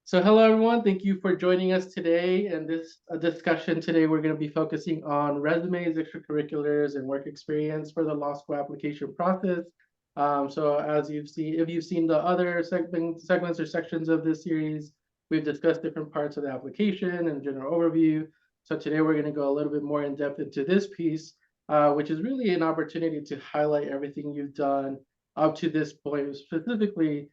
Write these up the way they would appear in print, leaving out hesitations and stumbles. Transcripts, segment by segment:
So hello everyone, thank you for joining us today. And this discussion today, we're going to be focusing on resumes, extracurriculars, and work experience for the law school application process. So as you've seen, if you've seen the other segments or sections of this series, we've discussed different parts of the application and general overview. So today we're going to go a little bit more in depth into this piece, which is really an opportunity to highlight everything you've done up to this point, specifically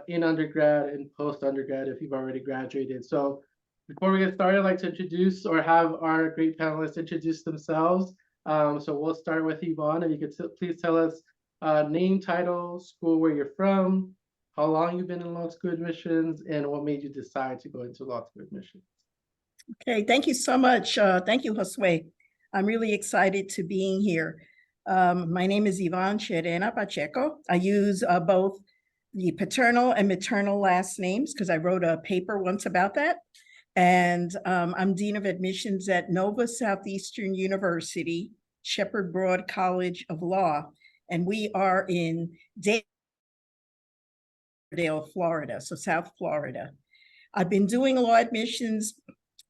in undergrad and post-undergrad if you've already graduated. So before we get started, I'd like to introduce or have our great panelists introduce themselves. So we'll start with Yvonne. If you could please tell us name, title, school where you're from, how long you've been in law school admissions, and what made you decide to go into law school admissions. Okay, thank you so much. Thank you, Josue. I'm really excited to being here. My name is Yvonne Cherena Pacheco. I use both the paternal and maternal last names because I wrote a paper once about that. And I'm Dean of Admissions at Nova Southeastern University, Shepherd Broad College of Law. And we are in Dale, Florida, so South Florida. I've been doing law admissions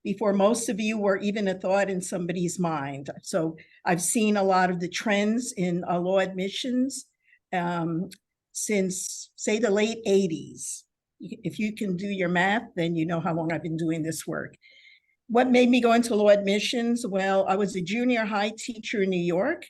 before most of you were even a thought in somebody's mind. So I've seen a lot of the trends in law admissions since, say, the late 80s. If you can do your math, then you know how long I've been doing this work. What made me go into law admissions? Well, I was a junior high teacher in New York,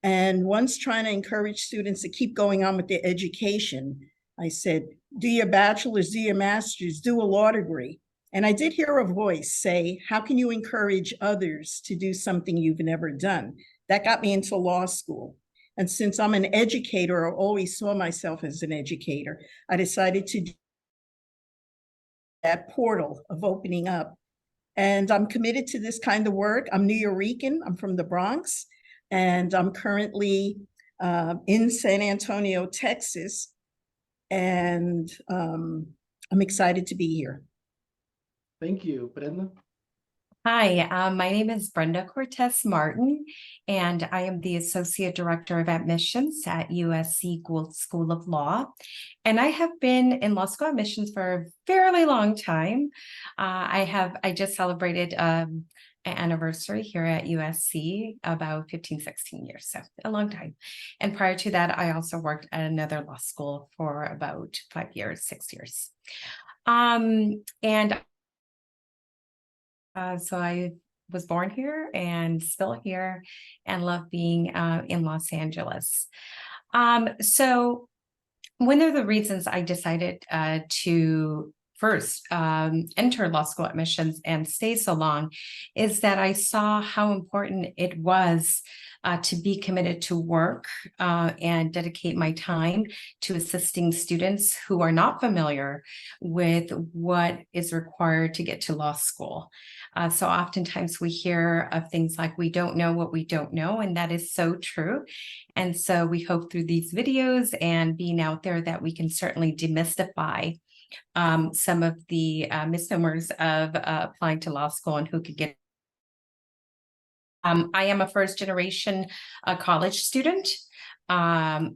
and once trying to encourage students to keep going on with their education, I said, do your bachelor's, do your master's, do a law degree. And I did hear a voice say, how can you encourage others to do something you've never done? That got me into law school. And since I'm an educator, I always saw myself as an educator, I decided to do that portal of opening up. And I'm committed to this kind of work. I'm Nuyorican, I'm from the Bronx, and I'm currently in San Antonio, Texas. And I'm excited to be here. Thank you, Brenda. Hi, my name is Brenda Cortez Martin, and I am the Associate Director of Admissions at USC School of Law. And I have been in law school admissions for a fairly long time. I just celebrated an anniversary here at USC, about 15, 16 years, so a long time. And prior to that, I also worked at another law school for about 5 years, 6 years. So I was born here and still here and love being in Los Angeles. So one of the reasons I decided to first enter law school admissions and stay so long is that I saw how important it was to be committed to work and dedicate my time to assisting students who are not familiar with what is required to get to law school. So oftentimes we hear of things like we don't know what we don't know, and that is so true. And so we hope through these videos and being out there that we can certainly demystify some of the misnomers of applying to law school and who could get. I am a first generation college student.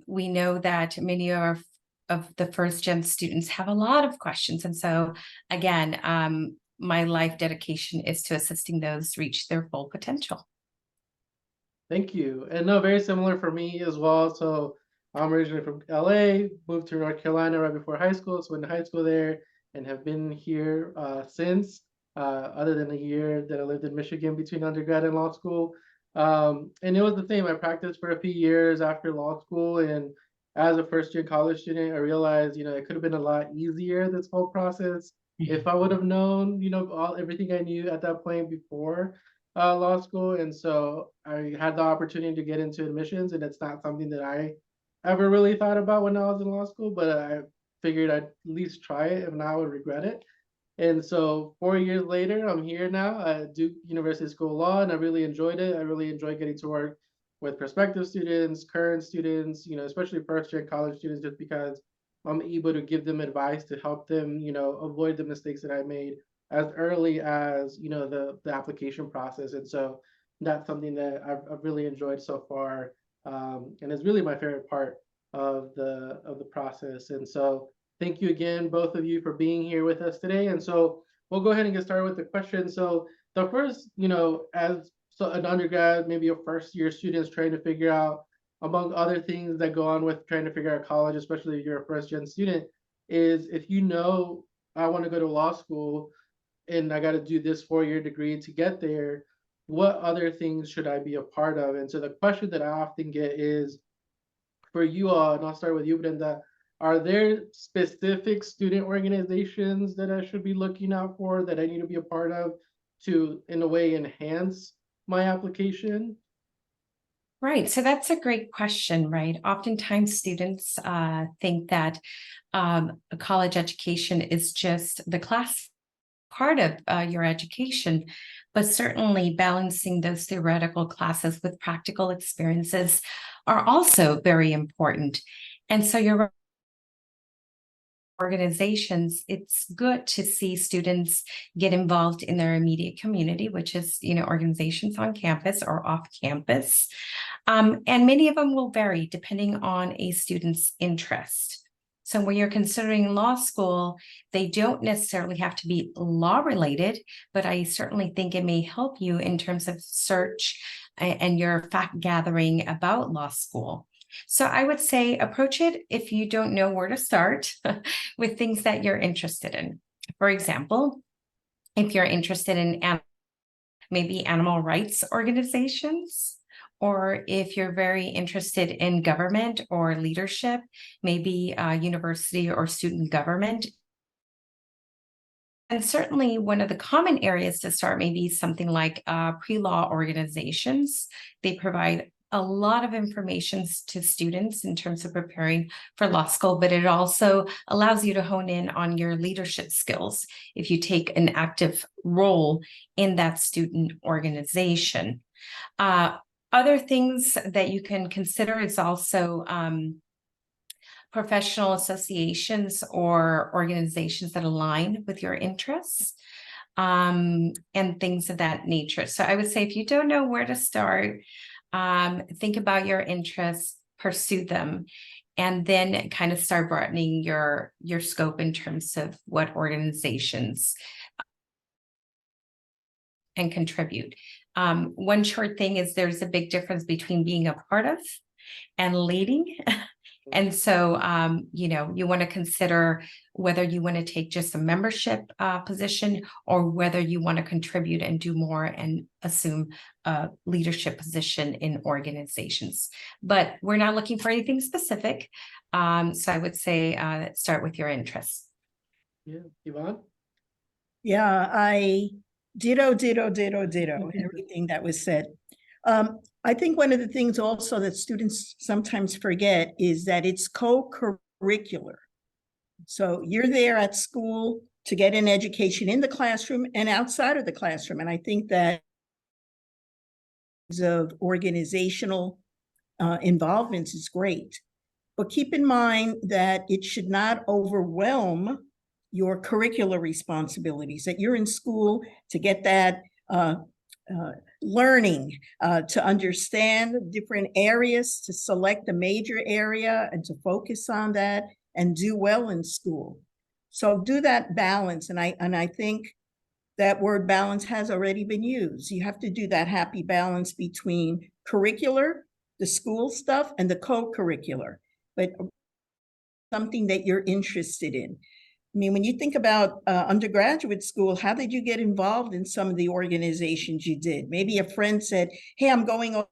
We know that many of the first gen students have a lot of questions. And so again, my life dedication is to assisting those reach their full potential. Thank you. And no, very similar for me as well. So I'm originally from LA, moved to North Carolina right before high school, so went to high school there and have been here since, other than a year that I lived in Michigan between undergrad and law school. And it was the same. I practiced for a few years after law school, and as a first-year college student, I realized, it could have been a lot easier, this whole process, if I would have known, everything I knew at that point before law school. And so I had the opportunity to get into admissions, and it's not something that I ever really thought about when I was in law school, but I figured I'd at least try it, if not I would regret it. And so 4 years later, I'm here now at Duke University School of Law, and I really enjoyed it. I really enjoyed getting to work with prospective students, current students, especially first-year college students, just because I'm able to give them advice to help them, avoid the mistakes that I made as early as, the application process. And so that's something that I've really enjoyed so far, and it's really my favorite part of the process. And so thank you again, both of you, for being here with us today. And so we'll go ahead and get started with the questions. So the first, as an undergrad, maybe a first year student's trying to figure out, among other things that go on with trying to figure out college, especially if you're a first gen student, is if I want to go to law school and I got to do this 4-year degree to get there, what other things should I be a part of? And so the question that I often get is, for you all, and I'll start with you, Brenda, are there specific student organizations that I should be looking out for, that I need to be a part of to, in a way, enhance my application? Right. So that's a great question, right? Oftentimes students think that a college education is just the class part of your education, but certainly balancing those theoretical classes with practical experiences are also very important. And so your organizations, it's good to see students get involved in their immediate community, which is, organizations on campus or off campus. And many of them will vary depending on a student's interest. So when you're considering law school, they don't necessarily have to be law related, but I certainly think it may help you in terms of search and your fact gathering about law school. So I would say approach it if you don't know where to start with things that you're interested in. For example, if you're interested in maybe animal rights organizations, or if you're very interested in government or leadership, maybe university or student government. And certainly one of the common areas to start may be something like pre-law organizations. They provide a lot of information to students in terms of preparing for law school, but it also allows you to hone in on your leadership skills if you take an active role in that student organization. Other things that you can consider is also professional associations or organizations that align with your interests, and things of that nature. So I would say if you don't know where to start, think about your interests, pursue them, and then kind of start broadening your scope in terms of what organizations and contribute. One short thing is there's a big difference between being a part of and leading. And so, you want to consider whether you want to take just a membership position or whether you want to contribute and do more and assume a leadership position in organizations. But we're not looking for anything specific. So I would say start with your interests. Yeah, Yvonne? Yeah, I ditto everything that was said. I think one of the things also that students sometimes forget is that it's co-curricular. So you're there at school to get an education in the classroom and outside of the classroom. And I think that of organizational involvements is great. But keep in mind that it should not overwhelm your curricular responsibilities, that you're in school to get that learning, to understand different areas, to select a major area and to focus on that and do well in school. So do that balance. And I think that word balance has already been used. You have to do that happy balance between curricular, the school stuff, and the co-curricular, but something that you're interested in. I mean, when you think about undergraduate school, how did you get involved in some of the organizations you did? Maybe a friend said, hey, I'm going on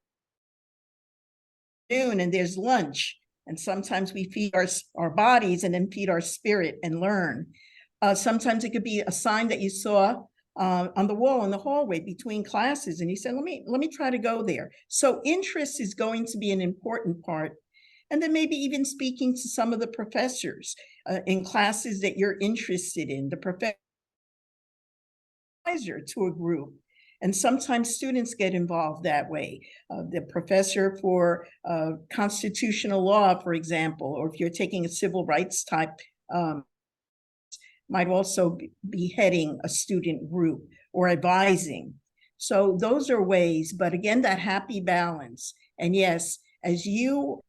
noon and there's lunch. And sometimes we feed our bodies and then feed our spirit and learn. Sometimes it could be a sign that you saw on the wall in the hallway between classes, and you said, let me try to go there. So interest is going to be an important part. And then maybe even speaking to some of the professors in classes that you're interested in, the professor to a group. And sometimes students get involved that way. The professor for constitutional law, for example, or if you're taking a civil rights type, might also be heading a student group or advising. So those are ways, but again, that happy balance. And yes, as you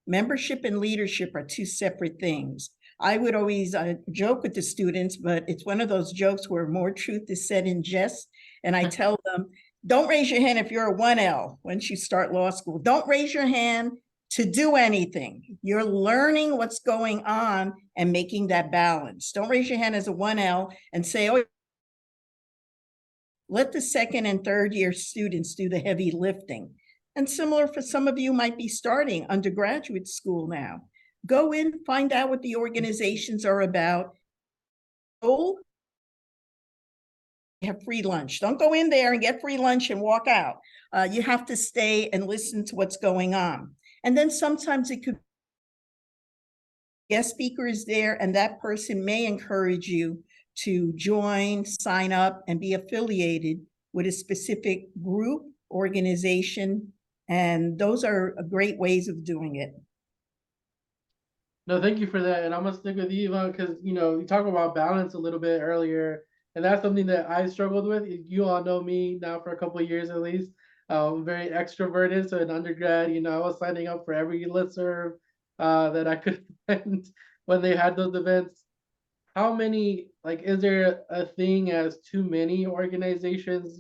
Membership and leadership are two separate things. I would always joke with the students, but it's one of those jokes where more truth is said in jest. And I tell them, don't raise your hand if you're a 1L once you start law school. Don't raise your hand to do anything. You're learning what's going on and making that balance. Don't raise your hand as a 1L and say, oh, let the second and third year students do the heavy lifting. And similar for some of you might be starting undergraduate school now. Go in, find out what the organizations are about. Go have free lunch. Don't go in there and get free lunch and walk out. You have to stay and listen to what's going on. And then sometimes it could guest speaker is there, and that person may encourage you to join, sign up, and be affiliated with a specific group, organization, and those are great ways of doing it. No, thank you for that. And I'm gonna stick with you, Yvonne, because you talked about balance a little bit earlier, and that's something that I struggled with. You all know me now for a couple of years at least. I'm very extroverted. So in undergrad, I was signing up for every listserv that I could find when they had those events. How many, like, is there a thing as too many organizations?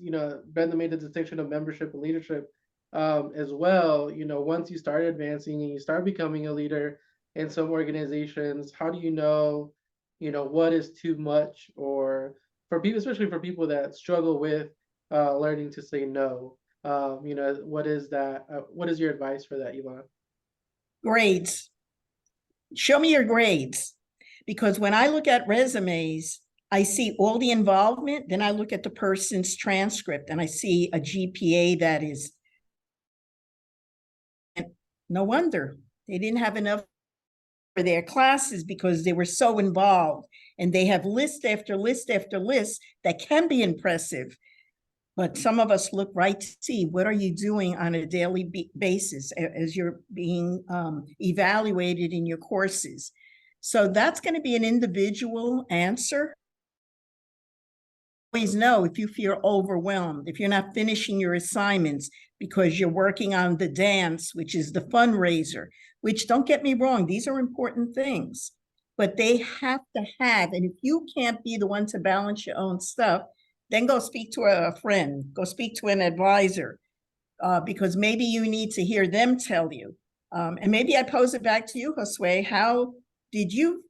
Brenda made the distinction of membership and leadership as well. Once you start advancing and you start becoming a leader in some organizations, how do what is too much, or for people, especially for people that struggle with learning to say no? What is that? What is your advice for that, Yvonne? Grades. Show me your grades. Because when I look at resumes, I see all the involvement, then I look at the person's transcript and I see a GPA that is, no wonder they didn't have enough for their classes because they were so involved, and they have list after list after list that can be impressive. But some of us look right to see what are you doing on a daily basis as you're being evaluated in your courses. So that's going to be an individual answer. Always know if you feel overwhelmed, if you're not finishing your assignments because you're working on the dance, which is the fundraiser, which, don't get me wrong, these are important things, but they have to have, and if you can't be the one to balance your own stuff, then go speak to a friend, go speak to an advisor, because maybe you need to hear them tell you. And maybe I pose it back to you, Josue. How did you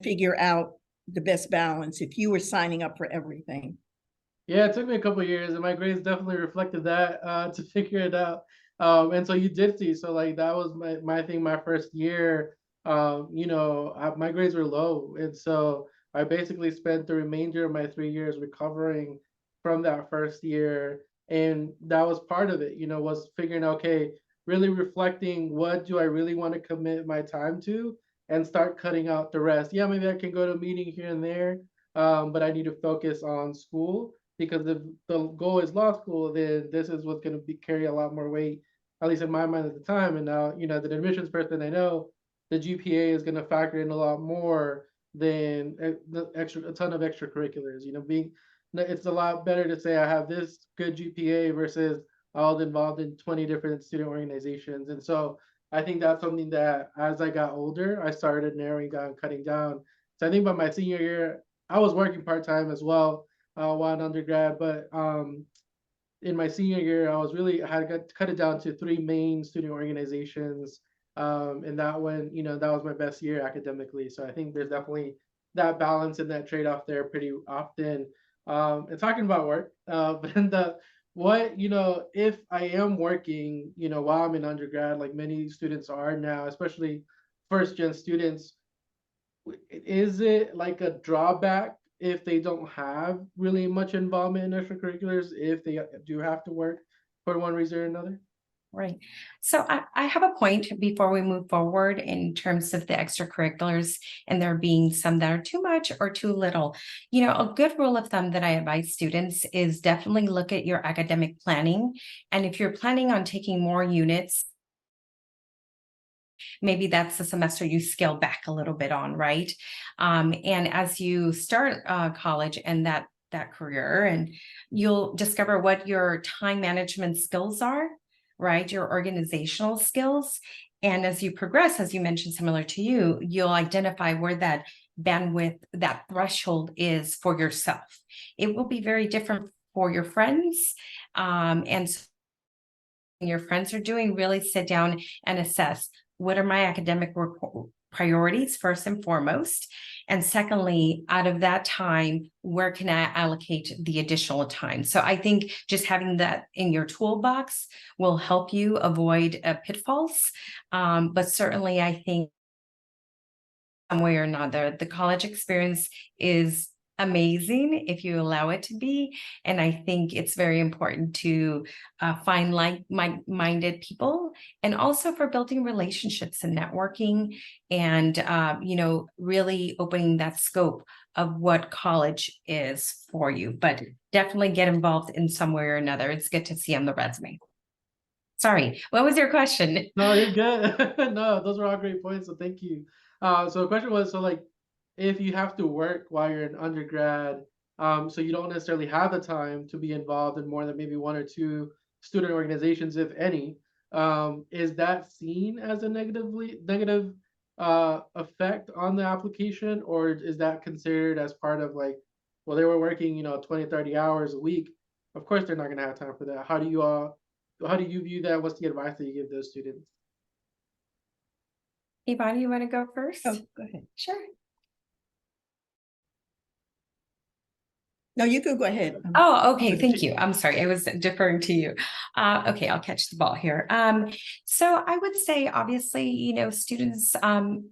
figure out the best balance if you were signing up for everything? Yeah, it took me a couple of years, and my grades definitely reflected that to figure it out. And so you did see, so like that was my thing. My first year, my grades were low, and so I basically spent the remainder of my 3 years recovering from that first year, and that was part of it. Was figuring, okay, really reflecting, what do I really want to commit my time to, and start cutting out the rest. Yeah, maybe I can go to a meeting here and there, but I need to focus on school, because if the goal is law school, then this is what's going to carry a lot more weight, at least in my mind at the time. And now, as an admissions person, I know the GPA is going to factor in a lot more than a ton of extracurriculars. It's a lot better to say I have this good GPA versus I was involved in 20 different student organizations. And so I think that's something that, as I got older, I started narrowing down, cutting down. So I think by my senior year, I was working part-time as well while in undergrad, but in my senior year, I had to cut it down to 3 main student organizations, and that was my best year academically. So I think there's definitely that balance and that trade-off there pretty often. And talking about work, Brenda, if I am working, while I'm in undergrad, like many students are now, especially first-gen students, is it like a drawback if they don't have really much involvement in extracurriculars, if they do have to work for one reason or another? Right. So I have a point before we move forward in terms of the extracurriculars and there being some that are too much or too little. A good rule of thumb that I advise students is definitely look at your academic planning. And if you're planning on taking more units, maybe that's the semester you scale back a little bit on, right? And as you start college and that career, and you'll discover what your time management skills are, right? Your organizational skills. And as you progress, as you mentioned, similar to you, you'll identify where that bandwidth, that threshold is for yourself. It will be very different for your friends. And so your friends are doing, really sit down and assess, what are my academic priorities first and foremost? And secondly, out of that time, where can I allocate the additional time? So I think just having that in your toolbox will help you avoid pitfalls. But certainly I think some way or another, the college experience is amazing if you allow it to be. And I think it's very important to find like-minded people, and also for building relationships and networking, and really opening that scope of what college is for you. But definitely get involved in some way or another. It's good to see on the resume. Sorry, what was your question? No, you're good. No, those are all great points. So thank you. So the question was, so like, if you have to work while you're an undergrad, so you don't necessarily have the time to be involved in more than maybe one or two student organizations, if any, is that seen as a negative effect on the application, or is that considered as part of like, well, they were working, 20, 30 hours a week. Of course, they're not going to have time for that. How do you view that? What's the advice that you give those students? Yvonne, you want to go first? Oh, go ahead. Sure. No, you could go ahead. Oh, okay. Thank you. I'm sorry. I was deferring to you. Okay, I'll catch the ball here. So I would say, obviously, students,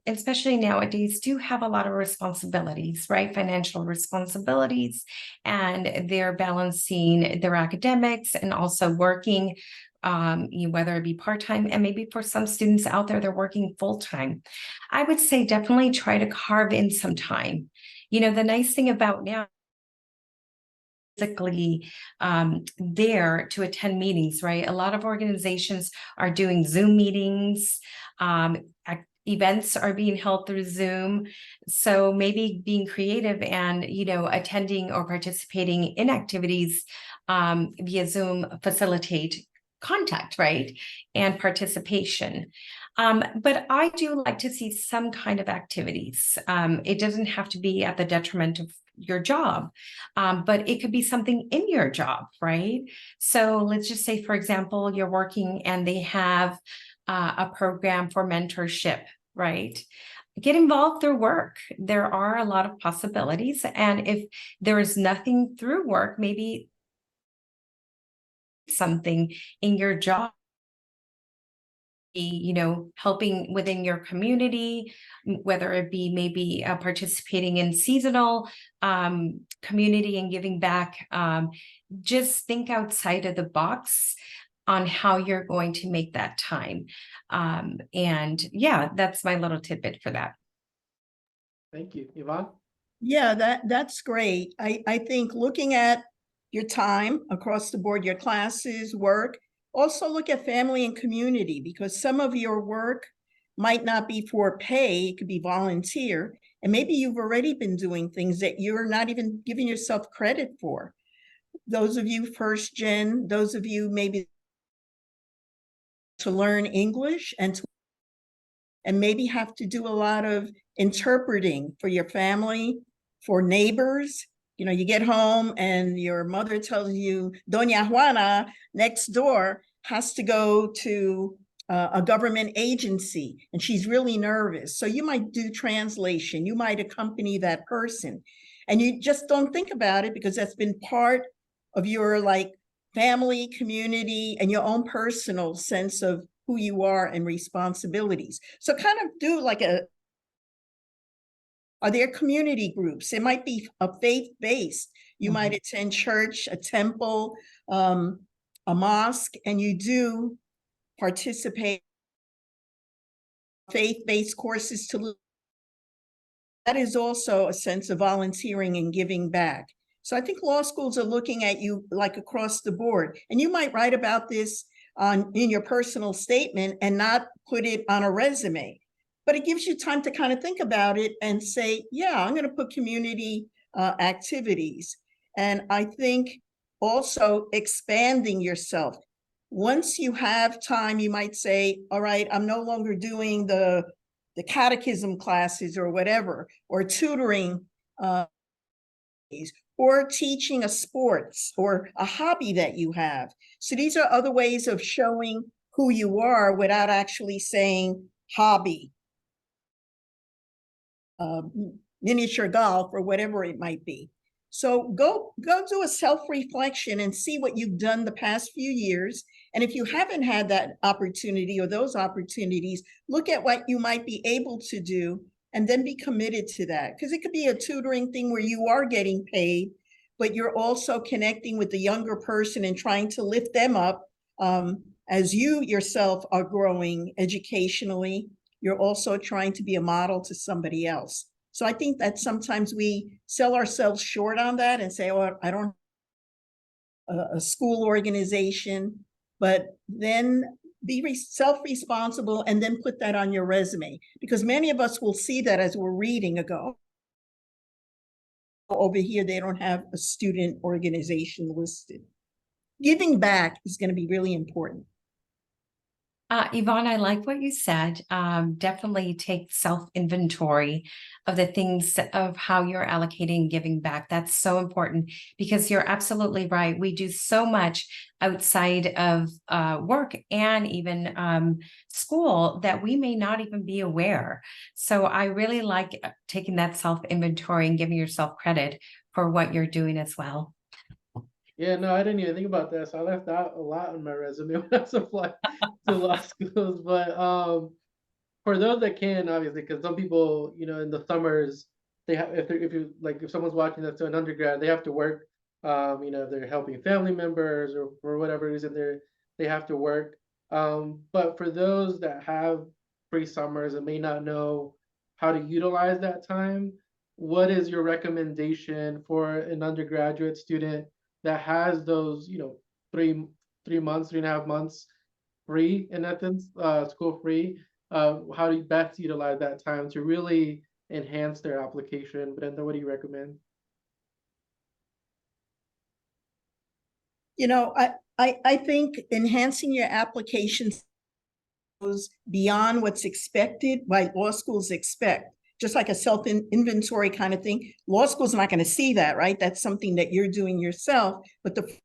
especially nowadays, do have a lot of responsibilities, right? Financial responsibilities, and they're balancing their academics and also working, whether it be part-time, and maybe for some students out there, they're working full-time. I would say definitely try to carve in some time. The nice thing about now, physically there to attend meetings, right? A lot of organizations are doing Zoom meetings. Events are being held through Zoom. So maybe being creative and, attending or participating in activities via Zoom facilitate contact, right? And participation. But I do like to see some kind of activities. It doesn't have to be at the detriment of your job, but it could be something in your job, right? So let's just say, for example, you're working and they have a program for mentorship, right? Get involved through work. There are a lot of possibilities. And if there is nothing through work, maybe something in your job, helping within your community, whether it be maybe participating in seasonal community and giving back. Just think outside of the box on how you're going to make that time. And yeah, that's my little tidbit for that. Thank you. Yvonne? Yeah, that's great. I think looking at your time across the board, your classes, work, also look at family and community, because some of your work might not be for pay, it could be volunteer. And maybe you've already been doing things that you're not even giving yourself credit for. Those of you first gen, those of you maybe to learn English and maybe have to do a lot of interpreting for your family, for neighbors. You get home and your mother tells you Doña Juana next door has to go to a government agency and she's really nervous. So you might do translation, you might accompany that person, and you just don't think about it because that's been part of your family, community, and your own personal sense of who you are and responsibilities. So kind of do are there community groups? It might be a faith-based. You might attend church, a temple, a mosque, and you do participate in faith-based courses to that is also a sense of volunteering and giving back. So I think law schools are looking at you across the board. And you might write about this in your personal statement and not put it on a resume. But it gives you time to kind of think about it and say, yeah, I'm going to put community activities. And I think also expanding yourself. Once you have time, you might say, all right, I'm no longer doing the catechism classes or whatever, or tutoring, or teaching a sports or a hobby that you have. So these are other ways of showing who you are without actually saying hobby, miniature golf, or whatever it might be. So go do a self-reflection and see what you've done the past few years. And if you haven't had that opportunity or those opportunities, look at what you might be able to do and then be committed to that. Because it could be a tutoring thing where you are getting paid, but you're also connecting with the younger person and trying to lift them up. As you yourself are growing educationally, you're also trying to be a model to somebody else. So I think that sometimes we sell ourselves short on that and say, oh, I don't have a school organization, but then be self-responsible and then put that on your resume, because many of us will see that as we're reading and go, over here, they don't have a student organization listed. Giving back is going to be really important. Yvonne, I like what you said. Definitely take self-inventory of the things of how you're allocating giving back. That's so important because you're absolutely right. We do so much outside of work and even school that we may not even be aware. So I really like taking that self-inventory and giving yourself credit for what you're doing as well. Yeah, no, I didn't even think about that. So I left out a lot on my resume when I was applying to law schools. But for those that can, obviously, because some people, in the summers, they have if someone's watching that's an undergrad, they have to work. If they're helping family members or for whatever reason they have to work. But for those that have free summers and may not know how to utilize that time, what is your recommendation for an undergraduate student that has those, three months, 3.5 months free in essence, school free? How do you best utilize that time to really enhance their application? Brenda, what do you recommend? I think enhancing your applications goes beyond what's expected by law schools expect. Just like a self-inventory kind of thing. Law school's not going to see that, right? That's something that you're doing yourself, but the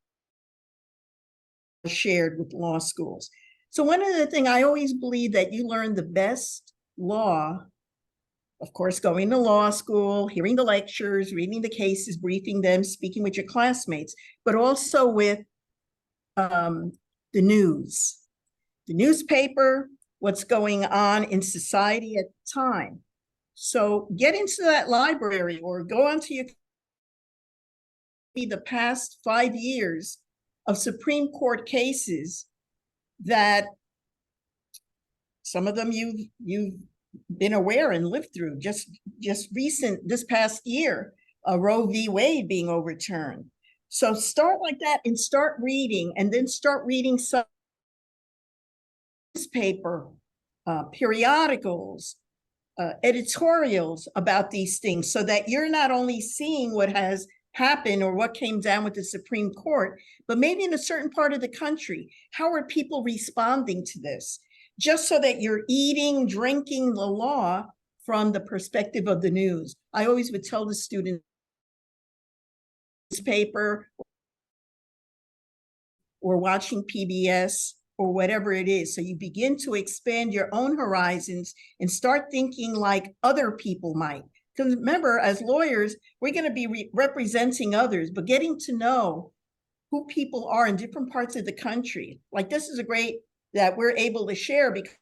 shared with law schools. So one of the things I always believe that you learn the best law, of course, going to law school, hearing the lectures, reading the cases, briefing them, speaking with your classmates, but also with the news, the newspaper, what's going on in society at the time. So get into that library or go onto the past 5 years of Supreme Court cases that some of them you've been aware and lived through. Just this past year, Roe v. Wade being overturned. So start like that and start reading, and then start reading some newspaper, periodicals, editorials about these things, so that you're not only seeing what has happened or what came down with the Supreme Court, but maybe in a certain part of the country, how are people responding to this? Just so that you're eating, drinking the law from the perspective of the news. I always would tell the students, newspaper or watching PBS or whatever it is. So you begin to expand your own horizons and start thinking like other people might. Because remember, as lawyers, we're going to be representing others, but getting to know who people are in different parts of the country. Like this is a great that we're able to share because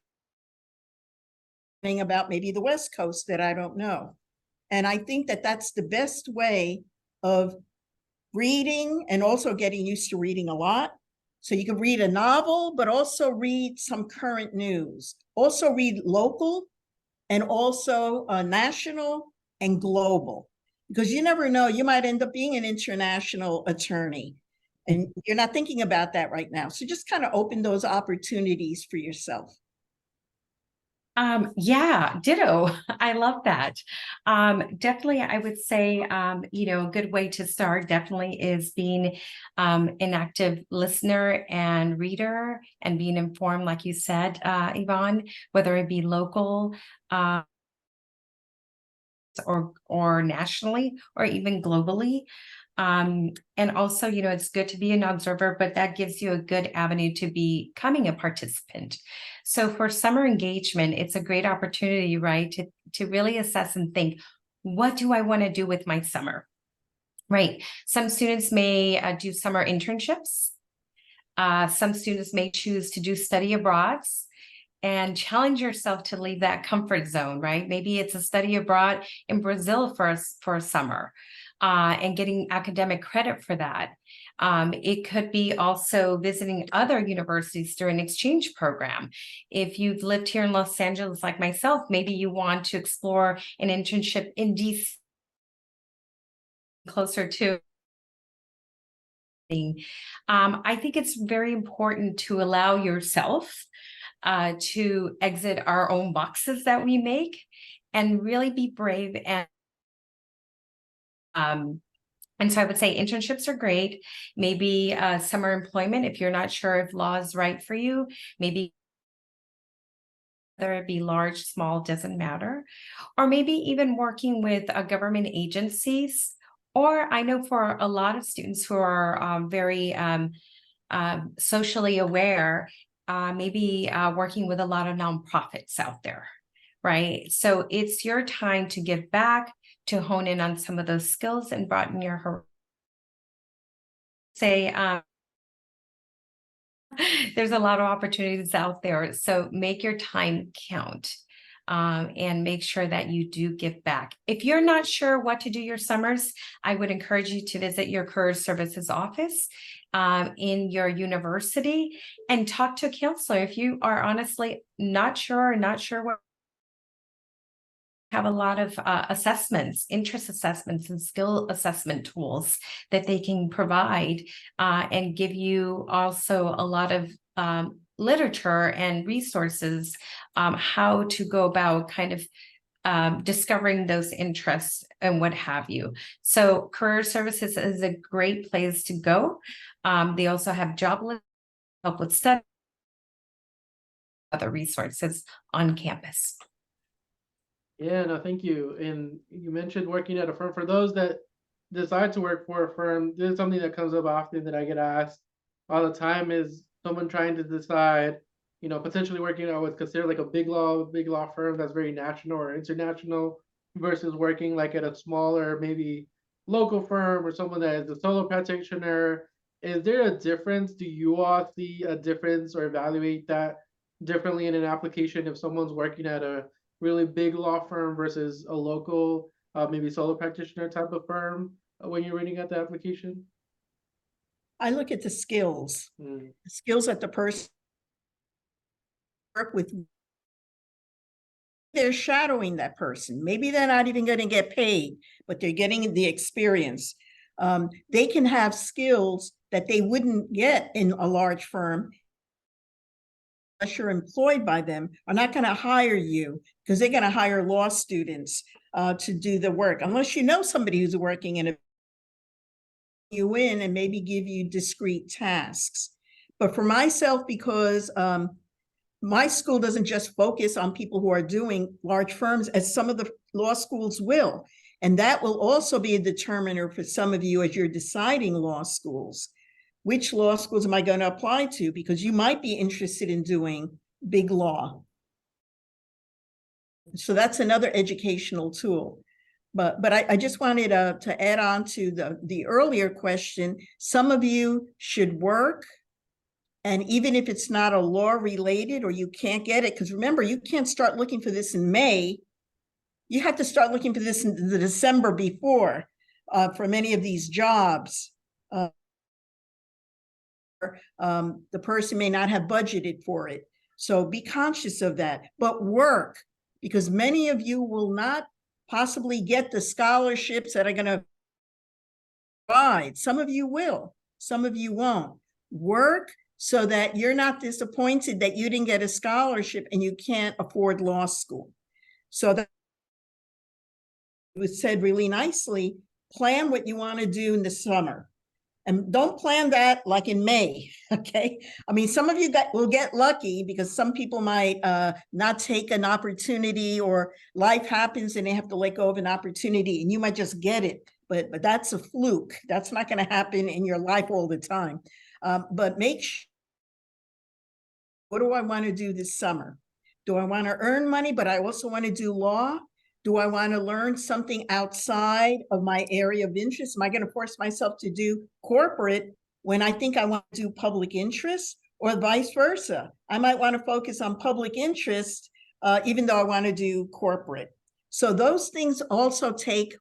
about maybe the West Coast that I don't know. And I think that that's the best way of reading and also getting used to reading a lot. So you can read a novel, but also read some current news. Also read local and also national and global, because you never know, you might end up being an international attorney and you're not thinking about that right now. So just kind of open those opportunities for yourself. Yeah, ditto. I love that. Definitely, I would say, a good way to start definitely is being an active listener and reader and being informed, like you said, Yvonne, whether it be local, or nationally or even globally. And also, it's good to be an observer, but that gives you a good avenue to becoming a participant. So for summer engagement, it's a great opportunity, right, to really assess and think, what do I want to do with my summer? Right. Some students may do summer internships. Some students may choose to do study abroads and challenge yourself to leave that comfort zone, right? Maybe it's a study abroad in Brazil for a summer and getting academic credit for that. It could be also visiting other universities through an exchange program. If you've lived here in Los Angeles like myself, maybe you want to explore an internship in DC, closer to. I think it's very important to allow yourself to exit our own boxes that we make and really be brave. And so I would say internships are great. Maybe summer employment, if you're not sure if law is right for you, maybe whether it be large, small, doesn't matter. Or maybe even working with government agencies. Or I know for a lot of students who are very socially aware, maybe working with a lot of nonprofits out there, right? So it's your time to give back, to hone in on some of those skills and broaden your there's a lot of opportunities out there. So make your time count. And make sure that you do give back. If you're not sure what to do your summers, I would encourage you to visit your career services office in your university and talk to a counselor. If you are honestly not sure what, have a lot of assessments, interest assessments and skill assessment tools that they can provide and give you also a lot of literature and resources, how to go about kind of discovering those interests and what have you. So career services is a great place to go. They also have job lists, help with study, other resources on campus. Yeah, no, thank you. And you mentioned working at a firm. For those that decide to work for a firm, this is something that comes up often that I get asked all the time is someone trying to decide, potentially working at what's considered like a big law firm that's very national or international versus working like at a smaller, maybe local firm or someone that is a solo practitioner. Is there a difference? Do you all see a difference or evaluate that differently in an application if someone's working at a really big law firm versus a local, maybe solo practitioner type of firm when you're reading out the application? I look at the skills that the person work with. They're shadowing that person. Maybe they're not even going to get paid, but they're getting the experience. They can have skills that they wouldn't get in a large firm unless you're employed by them, are not going to hire you because they're going to hire law students to do the work. Unless you know somebody who's working in you in and maybe give you discrete tasks. But for myself, because my school doesn't just focus on people who are doing large firms, as some of the law schools will. And that will also be a determiner for some of you as you're deciding law schools. Which law schools am I going to apply to? Because you might be interested in doing big law. So that's another educational tool. But I just wanted to add on to the earlier question. Some of you should work. And even if it's not a law related or you can't get it, because remember, you can't start looking for this in May. You have to start looking for this in the December before for many of these jobs. The person may not have budgeted for it. So be conscious of that, but work, because many of you will not possibly get the scholarships that are going to provide. Some of you will, some of you won't. Work, so that you're not disappointed that you didn't get a scholarship and you can't afford law school. So that was said really nicely, plan what you want to do in the summer. And don't plan that like in May, okay? I mean, some of you will get lucky because some people might not take an opportunity, or life happens and they have to let go of an opportunity and you might just get it. But that's a fluke. That's not going to happen in your life all the time. But make sure, what do I want to do this summer? Do I want to earn money, but I also want to do law? Do I want to learn something outside of my area of interest? Am I going to force myself to do corporate when I think I want to do public interest, or vice versa? I might want to focus on public interest, even though I want to do corporate. So those things also take.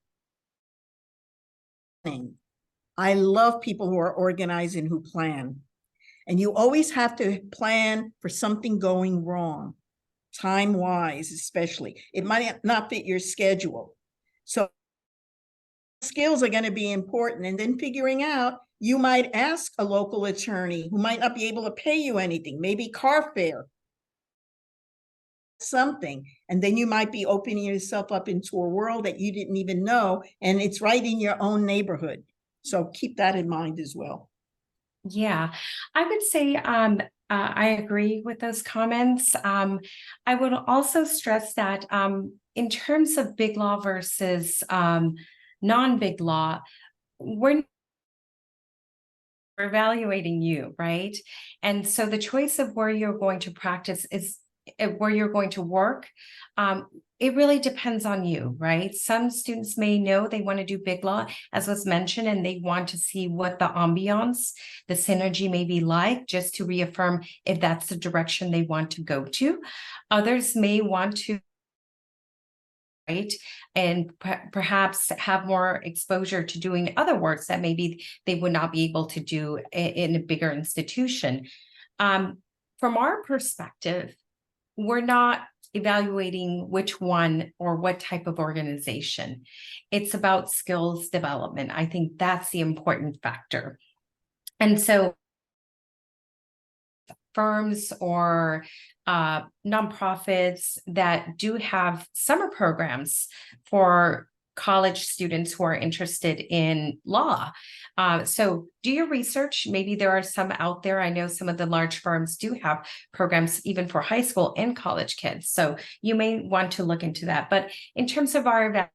I love people who are organized and who plan. And you always have to plan for something going wrong. Time-wise, especially. It might not fit your schedule. So skills are going to be important. And then figuring out, you might ask a local attorney who might not be able to pay you anything, maybe car fare, something. And then you might be opening yourself up into a world that you didn't even know, and it's right in your own neighborhood. So keep that in mind as well. Yeah, I would say I agree with those comments. I would also stress that in terms of big law versus non-big law, we're evaluating you, right? And so the choice of where you're going to practice is where you're going to work. It really depends on you, right? Some students may know they want to do big law, as was mentioned, and they want to see what the ambiance, the synergy may be like, just to reaffirm if that's the direction they want to go to. Others may want to, right, and perhaps have more exposure to doing other works that maybe they would not be able to do in a bigger institution. From our perspective, we're not evaluating which one or what type of organization. It's about skills development. I think that's the important factor. And so firms or nonprofits that do have summer programs for college students who are interested in law. So do your research. Maybe there are some out there. I know some of the large firms do have programs even for high school and college kids. So you may want to look into that. But in terms of our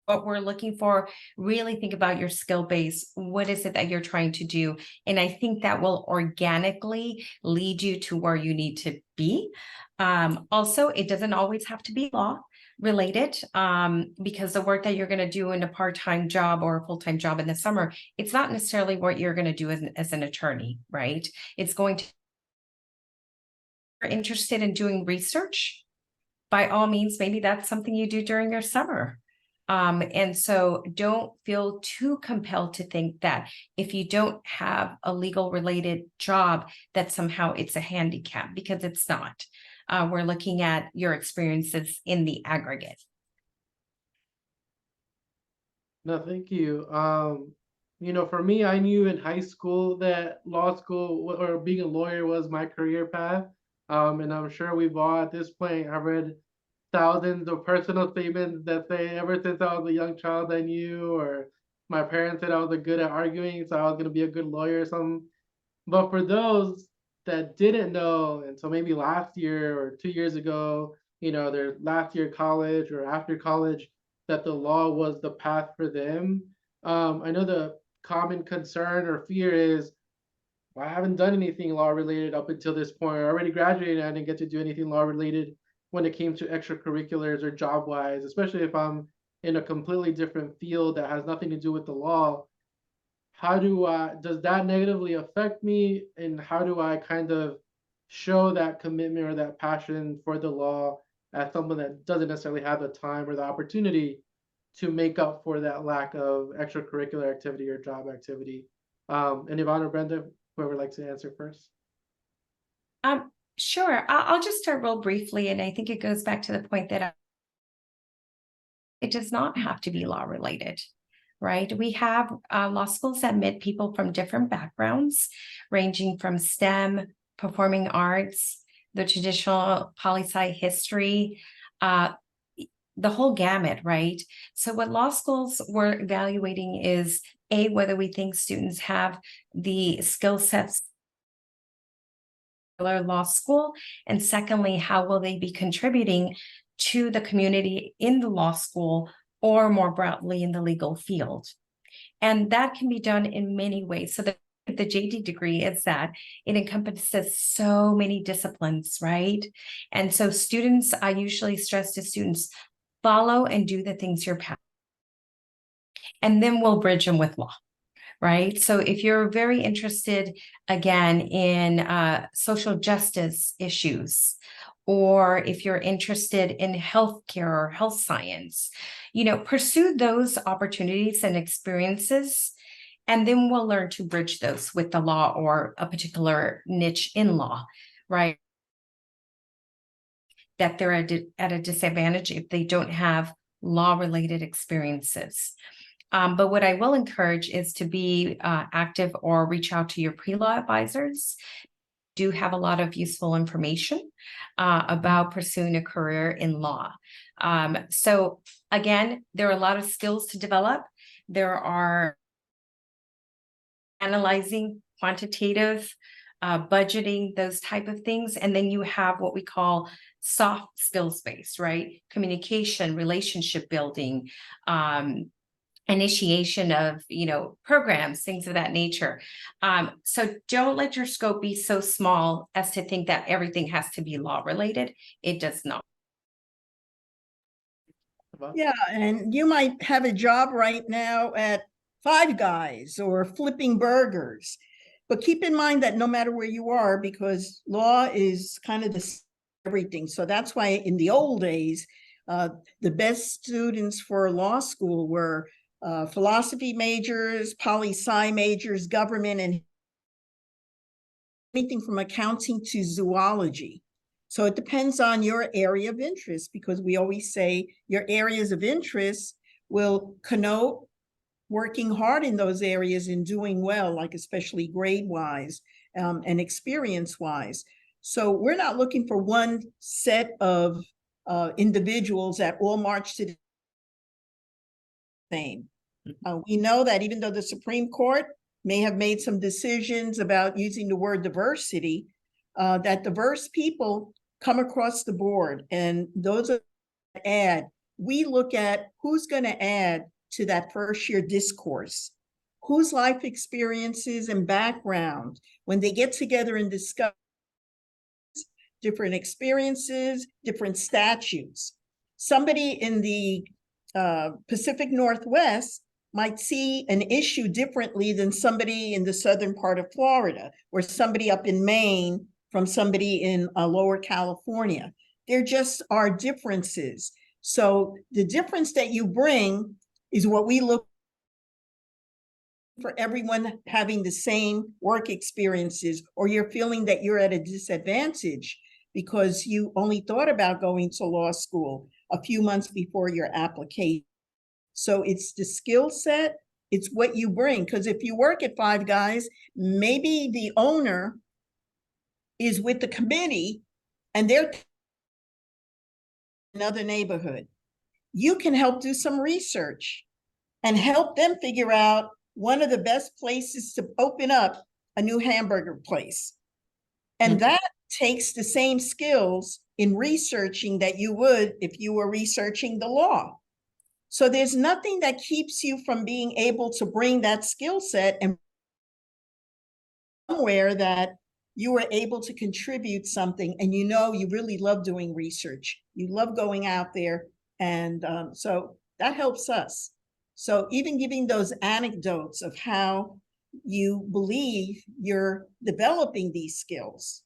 what we're looking for, really think about your skill base. What is it that you're trying to do? And I think that will organically lead you to where you need to be. Also, it doesn't always have to be law related, because the work that you're going to do in a part-time job or a full-time job in the summer, it's not necessarily what you're going to do as an attorney, right? It's going to, if you're interested in doing research, by all means, maybe that's something you do during your summer. And so don't feel too compelled to think that if you don't have a legal related job, that somehow it's a handicap, because it's not. We're looking at your experiences in the aggregate. No, thank you. For me, I knew in high school that law school or being a lawyer was my career path. And I'm sure we've all at this point have read thousands of personal statements that say ever since I was a young child I knew, or my parents said I was good at arguing, so I was gonna be a good lawyer or something. But for those that didn't know, and so maybe last year or 2 years ago, their last year of college or after college, that the law was the path for them. I know the common concern or fear is, well, I haven't done anything law related up until this point. I already graduated. I didn't get to do anything law related when it came to extracurriculars or job wise, especially if I'm in a completely different field that has nothing to do with the law. How does that negatively affect me? And how do I kind of show that commitment or that passion for the law as someone that doesn't necessarily have the time or the opportunity to make up for that lack of extracurricular activity or job activity? And Yvonne or Brenda, whoever would like to answer first. Sure. I'll just start real briefly. And I think it goes back to the point that it does not have to be law related. right? We have law schools that admit people from different backgrounds, ranging from STEM, performing arts, the traditional poli-sci history, the whole gamut, right? So what law schools were evaluating is whether we think students have the skill sets law school, and secondly, how will they be contributing to the community in the law school or more broadly in the legal field. And that can be done in many ways. So the JD degree is that it encompasses so many disciplines, right? And so students, I usually stress to students, follow and do the things you're passionate, and then we'll bridge them with law. Right. So if you're very interested, again, in social justice issues, or if you're interested in healthcare or health science, pursue those opportunities and experiences. And then we'll learn to bridge those with the law or a particular niche in law, right? That they're at a disadvantage if they don't have law-related experiences. But what I will encourage is to be active or reach out to your pre-law advisors. Do have a lot of useful information about pursuing a career in law. So again, there are a lot of skills to develop. There are analyzing, quantitative, budgeting, those type of things. And then you have what we call soft skills based, right? Communication, relationship building, initiation of programs, things of that nature. So don't let your scope be so small as to think that everything has to be law related. It does not. Yeah, and you might have a job right now at Five Guys or flipping burgers, but keep in mind that no matter where you are, because law is kind of the everything. So that's why in the old days, the best students for law school were philosophy majors, poli-sci majors, government, and anything from accounting to zoology. So it depends on your area of interest, because we always say your areas of interest will connote working hard in those areas and doing well, like especially grade-wise and experience-wise. So we're not looking for one set of individuals that all march to the same. We know that even though the Supreme Court may have made some decisions about using the word diversity, that diverse people come across the board, and those are we look at who's going to add to that first year discourse, whose life experiences and background, when they get together and discuss different experiences, different statutes. Somebody in the Pacific Northwest might see an issue differently than somebody in the southern part of Florida, or somebody up in Maine from somebody in lower California. There just are differences. So the difference that you bring is what we look for, everyone having the same work experiences, or you're feeling that you're at a disadvantage because you only thought about going to law school a few months before your application. So it's the skill set, it's what you bring. Because if you work at Five Guys, maybe the owner is with the committee and they're in another neighborhood. You can help do some research and help them figure out one of the best places to open up a new hamburger place. And that takes the same skills in researching that you would if you were researching the law. So there's nothing that keeps you from being able to bring that skill set and somewhere that you were able to contribute something, and you really love doing research. You love going out there, and so that helps us. So even giving those anecdotes of how you believe you're developing these skills,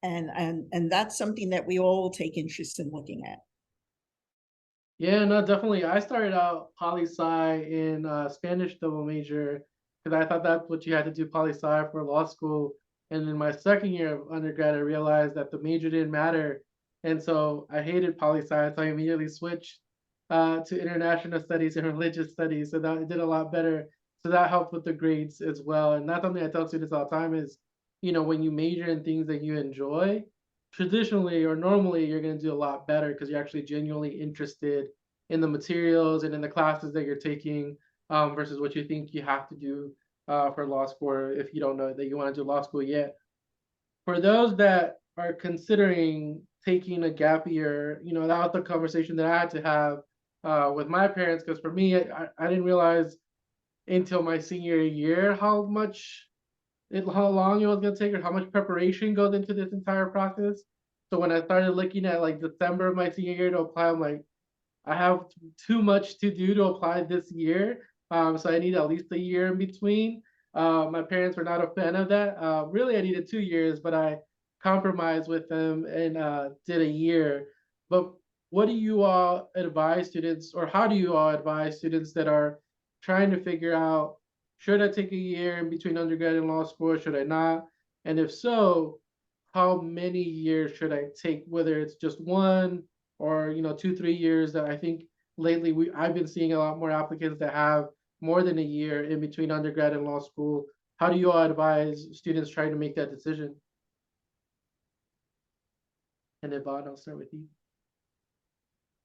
and that's something that we all take interest in looking at. Yeah, no, definitely. I started out poli-sci in Spanish double major because I thought that's what you had to do, poli-sci for law school. And in my second year of undergrad, I realized that the major didn't matter. And so I hated poli-sci, so I immediately switched to international studies and religious studies, so that I did a lot better. So that helped with the grades as well. And that's something I tell students all the time is, when you major in things that you enjoy, traditionally or normally you're going to do a lot better because you're actually genuinely interested in the materials and in the classes that you're taking, versus what you think you have to do for law school, or if you don't know that you want to do law school yet. For those that are considering taking a gap year, that was the conversation that I had to have with my parents. Because for me, I didn't realize until my senior year how long it was going to take, or how much preparation goes into this entire process. So when I started looking at like December of my senior year to apply, I'm like, I have too much to do to apply this year. So I need at least a year in between. My parents were not a fan of that. Really, I needed 2 years, but I compromised with them and did a year. But what do you all advise students, or how do you all advise students that are trying to figure out, should I take a year in between undergrad and law school, or should I not? And if so, how many years should I take, whether it's just one or 2 3 years? That I think lately I've been seeing a lot more applicants that have more than a year in between undergrad and law school. How do you all advise students trying to make that decision? And Yvonne, I'll start with you.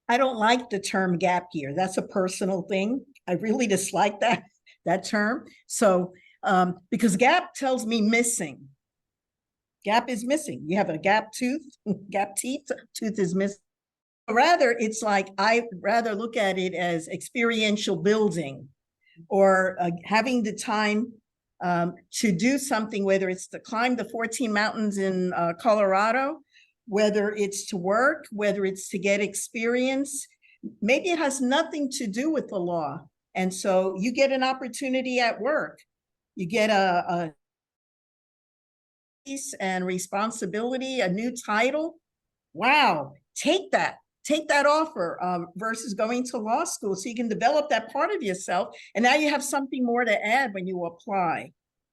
I don't like the term gap year. That's a personal thing. I really dislike that term. So because gap tells me missing. Gap is missing. You have a gap tooth, gap teeth, tooth is missing. Rather, it's like, I rather look at it as experiential building, or having the time to do something, whether it's to climb the 14 mountains in Colorado, whether it's to work, whether it's to get experience. Maybe it has nothing to do with the law. And so you get an opportunity at work. You get a piece and responsibility, a new title. Wow, take that offer versus going to law school, so you can develop that part of yourself. And now you have something more to add when you apply.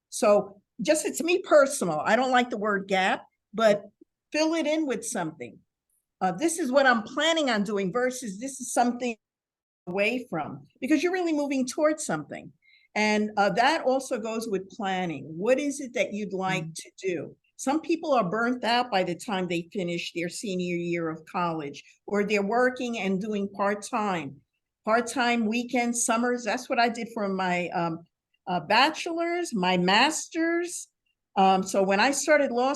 So just, it's me personal. I don't like the word gap, but fill it in with something. This is what I'm planning on doing versus this is something away from, because you're really moving towards something. And that also goes with planning. What is it that you'd like to do? Some people are burnt out by the time they finish their senior year of college, or they're working and doing part-time weekends, summers. That's what I did for my bachelor's, my master's. So when I started law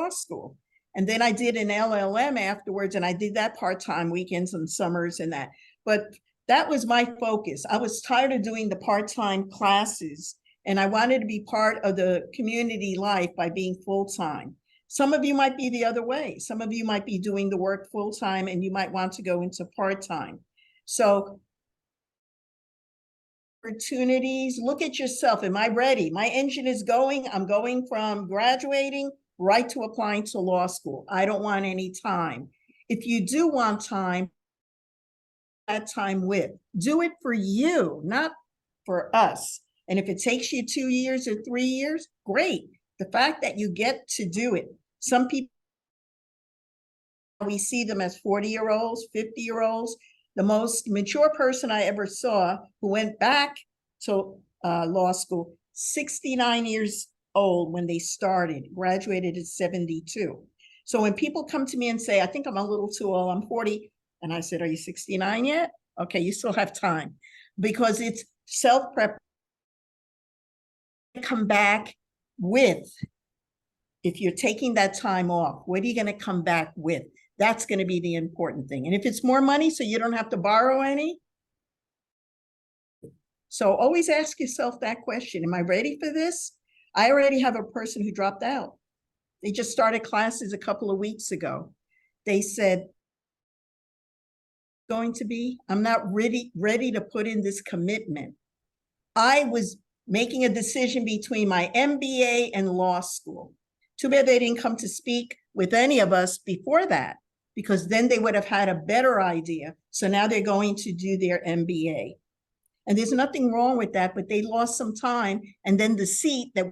school, and then I did an LLM afterwards, and I did that part-time weekends and summers and that. But that was my focus. I was tired of doing the part-time classes, and I wanted to be part of the community life by being full-time. Some of you might be the other way. Some of you might be doing the work full-time, and you might want to go into part-time. So opportunities, look at yourself. Am I ready? My engine is going. I'm going from graduating right to applying to law school. I don't want any time. If you do want time, that time with, do it for you, not for us. And if it takes you 2 years or 3 years, great. The fact that you get to do it. Some people, we see them as 40-year-olds, 50-year-olds. The most mature person I ever saw who went back to law school, 69 years old when they started, graduated at 72. So when people come to me and say, I think I'm a little too old, I'm 40, and I said, are you 69 yet? Okay, you still have time, because it's self-prep. Come back with, if you're taking that time off, what are you going to come back with? That's going to be the important thing. And if it's more money, so you don't have to borrow any. So always ask yourself that question. Am I ready for this? I already have a person who dropped out. They just started classes a couple of weeks ago. They said, I'm not ready to put in this commitment. I was making a decision between my MBA and law school. Too bad they didn't come to speak with any of us before that, because then they would have had a better idea. So now they're going to do their MBA. And there's nothing wrong with that, but they lost some time, and then the seat that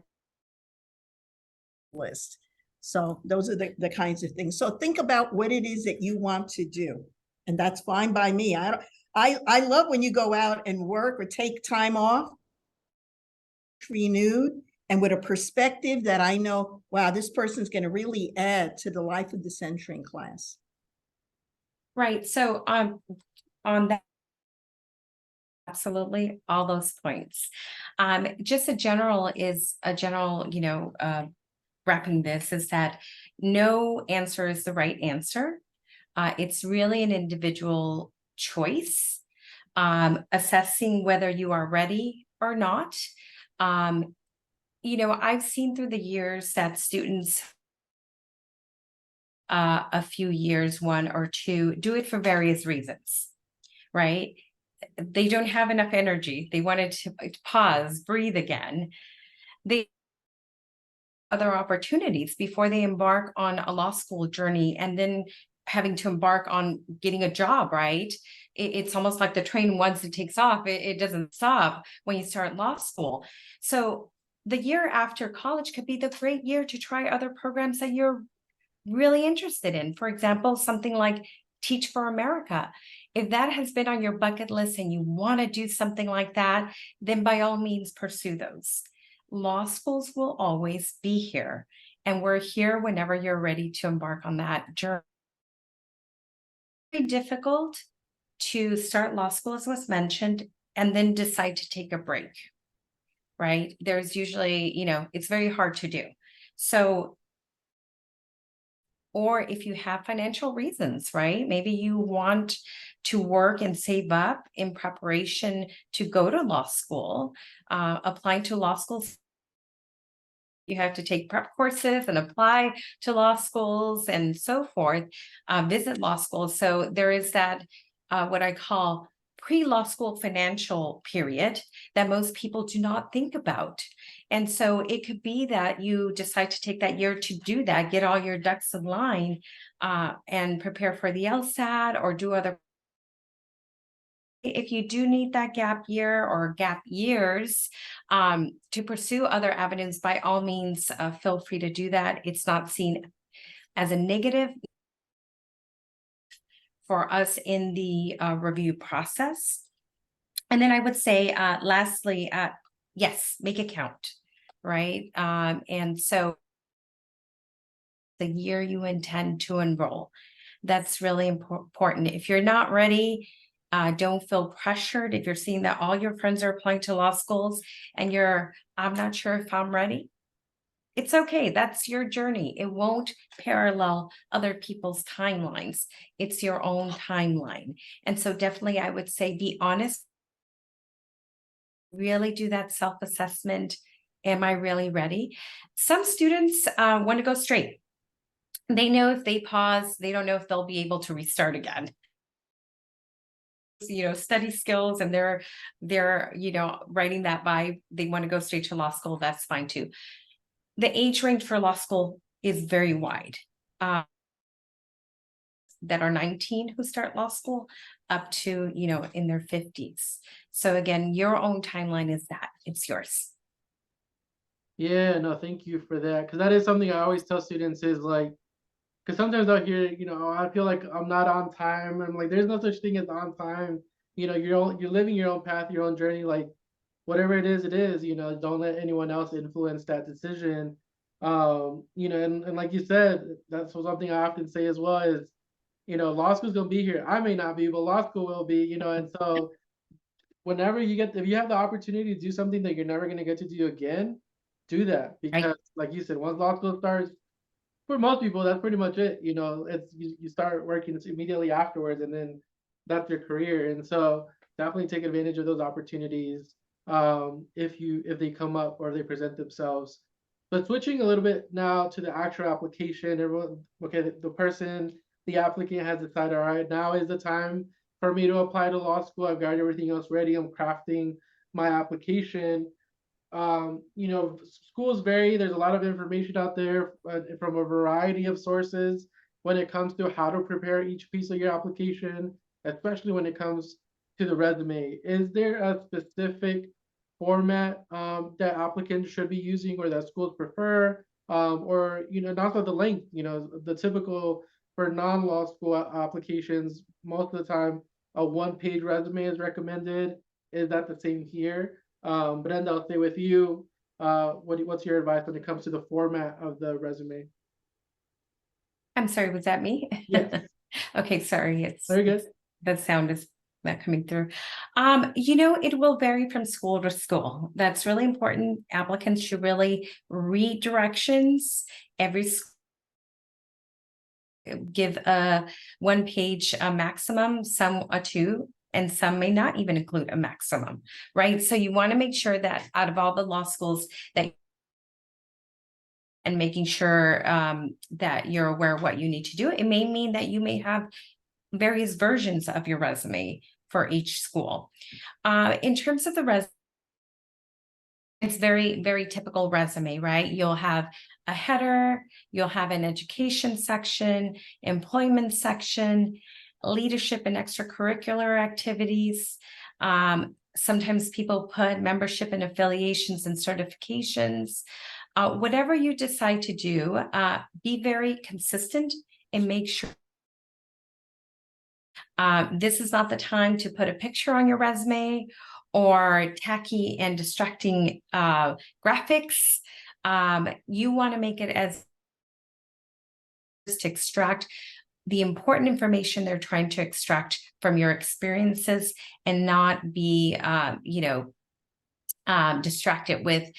list. So those are the kinds of things. So think about what it is that you want to do. And that's fine by me. I love when you go out and work or take time off, renewed, and with a perspective that I know, wow, this person's going to really add to the life of the centering class. Right. So on that, absolutely all those points. Just a general, wrapping this is that no answer is the right answer. It's really an individual choice, assessing whether you are ready or not. I've seen through the years that students, a few years, 1 or 2, do it for various reasons, right? They don't have enough energy. They wanted to pause, breathe again. They other opportunities before they embark on a law school journey, and then having to embark on getting a job, right? It's almost like the train, once it takes off, it doesn't stop when you start law school. So the year after college could be the great year to try other programs that you're really interested in. For example, something like Teach for America. If that has been on your bucket list and you want to do something like that, then by all means pursue those. Law schools will always be here, and we're here whenever you're ready to embark on that journey. Very difficult to start law school, as was mentioned, and then decide to take a break, right? There's usually, it's very hard to do. So, or if you have financial reasons, right? Maybe you want to work and save up in preparation to go to law school. Applying to law schools, you have to take prep courses and apply to law schools and so forth, visit law schools. So there is that, what I call pre-law school financial period that most people do not think about. And so it could be that you decide to take that year to do that, get all your ducks in line, and prepare for the LSAT or do other. If you do need that gap year or gap years, to pursue other avenues, by all means, feel free to do that. It's not seen as a negative for us in the review process. And then I would say, lastly, yes, make it count, right? And so the year you intend to enroll, that's really important. If you're not ready, don't feel pressured. If you're seeing that all your friends are applying to law schools and I'm not sure if I'm ready, it's okay. That's your journey. It won't parallel other people's timelines. It's your own timeline. And so definitely I would say be honest. Really do that self-assessment. Am I really ready? Some students want to go straight. They know if they pause, they don't know if they'll be able to restart again. Study skills, and they're writing that by, they want to go straight to law school, that's fine too. The age range for law school is very wide. That are 19 who start law school up to, in their 50s. So again, your own timeline is that, it's yours. Yeah, no, thank you for that. Because that is something I always tell students is like, because sometimes I'll hear, I feel like I'm not on time. I'm like, there's no such thing as on time. You're living your own path, your own journey. Like, whatever it is, it is. Don't let anyone else influence that decision. And like you said, that's something I often say as well is, law school's gonna be here. I may not be, but law school will be. And so whenever if you have the opportunity to do something that you're never gonna get to do again, do that, Right. because like you said, once law school starts, for most people, that's pretty much it. It's you start working immediately afterwards, and then that's your career. And so definitely take advantage of those opportunities, if they come up or they present themselves. But switching a little bit now to the actual application, okay, the applicant has decided, all right, now is the time for me to apply to law school. I've got everything else ready. I'm crafting my application. Schools vary. There's a lot of information out there from a variety of sources when it comes to how to prepare each piece of your application, especially when it comes to the resume. Is there a specific format that applicants should be using or that schools prefer? Or, and also the length, the typical for non-law school applications, most of the time, a one-page resume is recommended. Is that the same here? But then I'll stay with you. What's your advice when it comes to the format of the resume? I'm sorry, was that me? Yes, Okay, sorry, it's very good. the sound is not coming through. It will vary from school to school. That's really important. Applicants should really read directions. Every give a one page a maximum, some a two, and some may not even include a maximum, right? So you want to make sure that out of all the law schools that and making sure that you're aware of what you need to do. It may mean that you may have various versions of your resume for each school. In terms of the resume, it's very, very typical resume, right? You'll have a header, you'll have an education section, employment section, leadership and extracurricular activities. Sometimes people put membership and affiliations and certifications. Whatever you decide to do, be very consistent and make sure this is not the time to put a picture on your resume or tacky and distracting graphics. You want to make it as to extract the important information they're trying to extract from your experiences and not be, distracted with,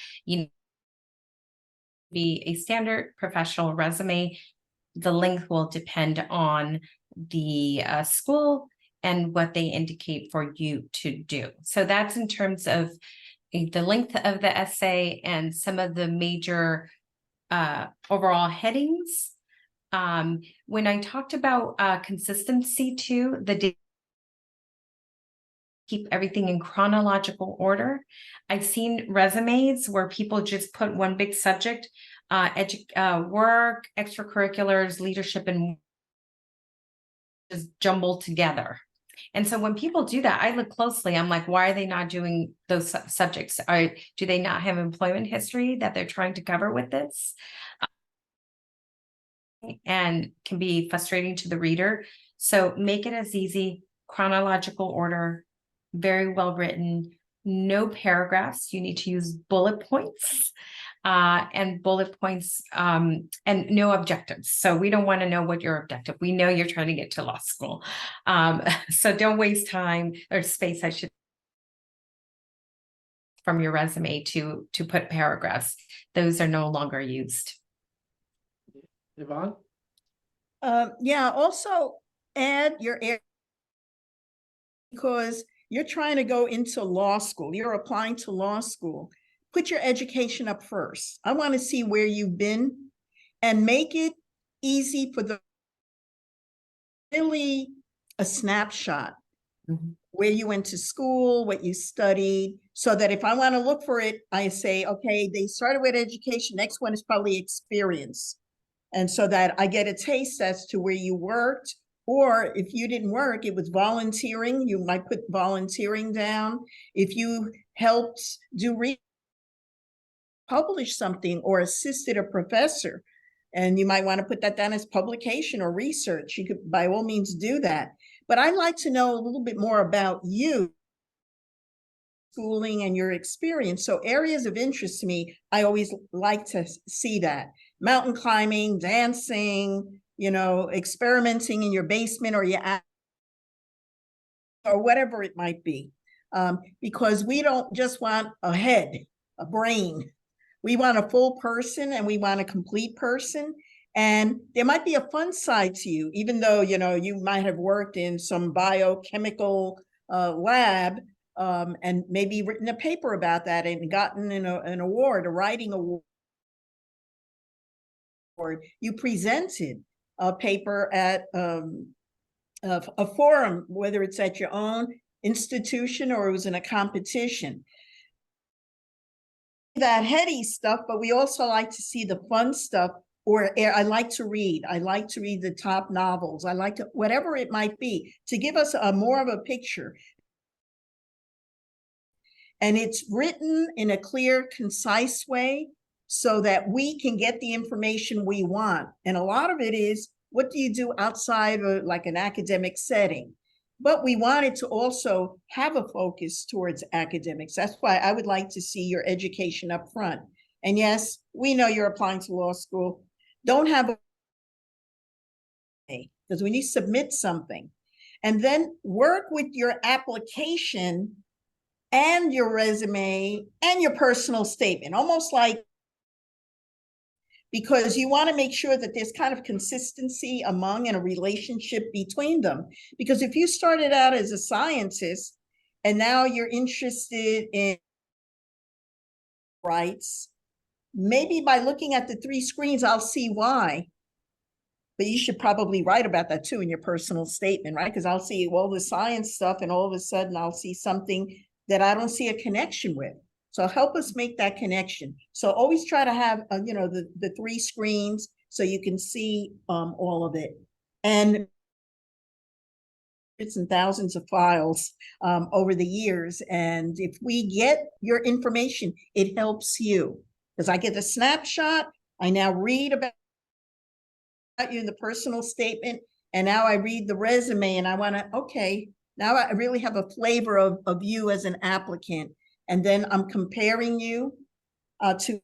be a standard professional resume. The length will depend on the school and what they indicate for you to do. So that's in terms of the length of the essay and some of the major overall headings. When I talked about consistency too, keep everything in chronological order. I've seen resumes where people just put one big subject, work, extracurriculars, leadership, and just jumbled together. And so when people do that, I look closely. I'm like, why are they not doing those subjects? Do they not have employment history that they're trying to cover with this? And can be frustrating to the reader. So make it as easy, chronological order, very well written, no paragraphs. You need to use bullet points and bullet points and no objectives. So we don't want to know what your objective. We know you're trying to get to law school. So don't waste time or space, I should, from your resume to put paragraphs. Those are no longer used. Yvonne? Yeah, also add your area because you're trying to go into law school. You're applying to law school. Put your education up first. I want to see where you've been and make it easy for the really a snapshot where you went to school, what you studied, so that if I want to look for it, I say, okay, they started with education. Next one is probably experience. And so that I get a taste as to where you worked, or if you didn't work, it was volunteering. You might put volunteering down. If you helped do publish something or assisted a professor, and you might want to put that down as publication or research, you could by all means do that. But I'd like to know a little bit more about you, schooling and your experience. So areas of interest to me, I always like to see that. Mountain climbing, dancing, experimenting in your basement or or whatever it might be. Because we don't just want a head, a brain. We want a full person and we want a complete person. And there might be a fun side to you, even though, you might have worked in some biochemical lab and maybe written a paper about that and gotten an award, a writing award. You presented a paper at a forum, whether it's at your own institution or it was in a competition. That heady stuff, but we also like to see the fun stuff. Or I like to read. I like to read the top novels. I like to, whatever it might be, to give us a more of a picture. And it's written in a clear, concise way so that we can get the information we want. And a lot of it is what do you do outside of like an academic setting? But we wanted to also have a focus towards academics. That's why I would like to see your education up front. And yes, we know you're applying to law school. Don't have a, because when you submit something and then work with your application and your resume and your personal statement, almost like, because you want to make sure that there's kind of consistency among and a relationship between them. Because if you started out as a scientist and now you're interested in rights, maybe by looking at the 3 screens, I'll see why. But you should probably write about that too in your personal statement, right? Because I'll see all the science stuff and all of a sudden I'll see something that I don't see a connection with. So help us make that connection. So always try to have, the 3 screens so you can see all of it. And it's in thousands of files over the years. And if we get your information, it helps you. Because I get a snapshot, I now read about you in the personal statement, and now I read the resume and I want to, okay, now I really have a flavor of you as an applicant. And then I'm comparing you to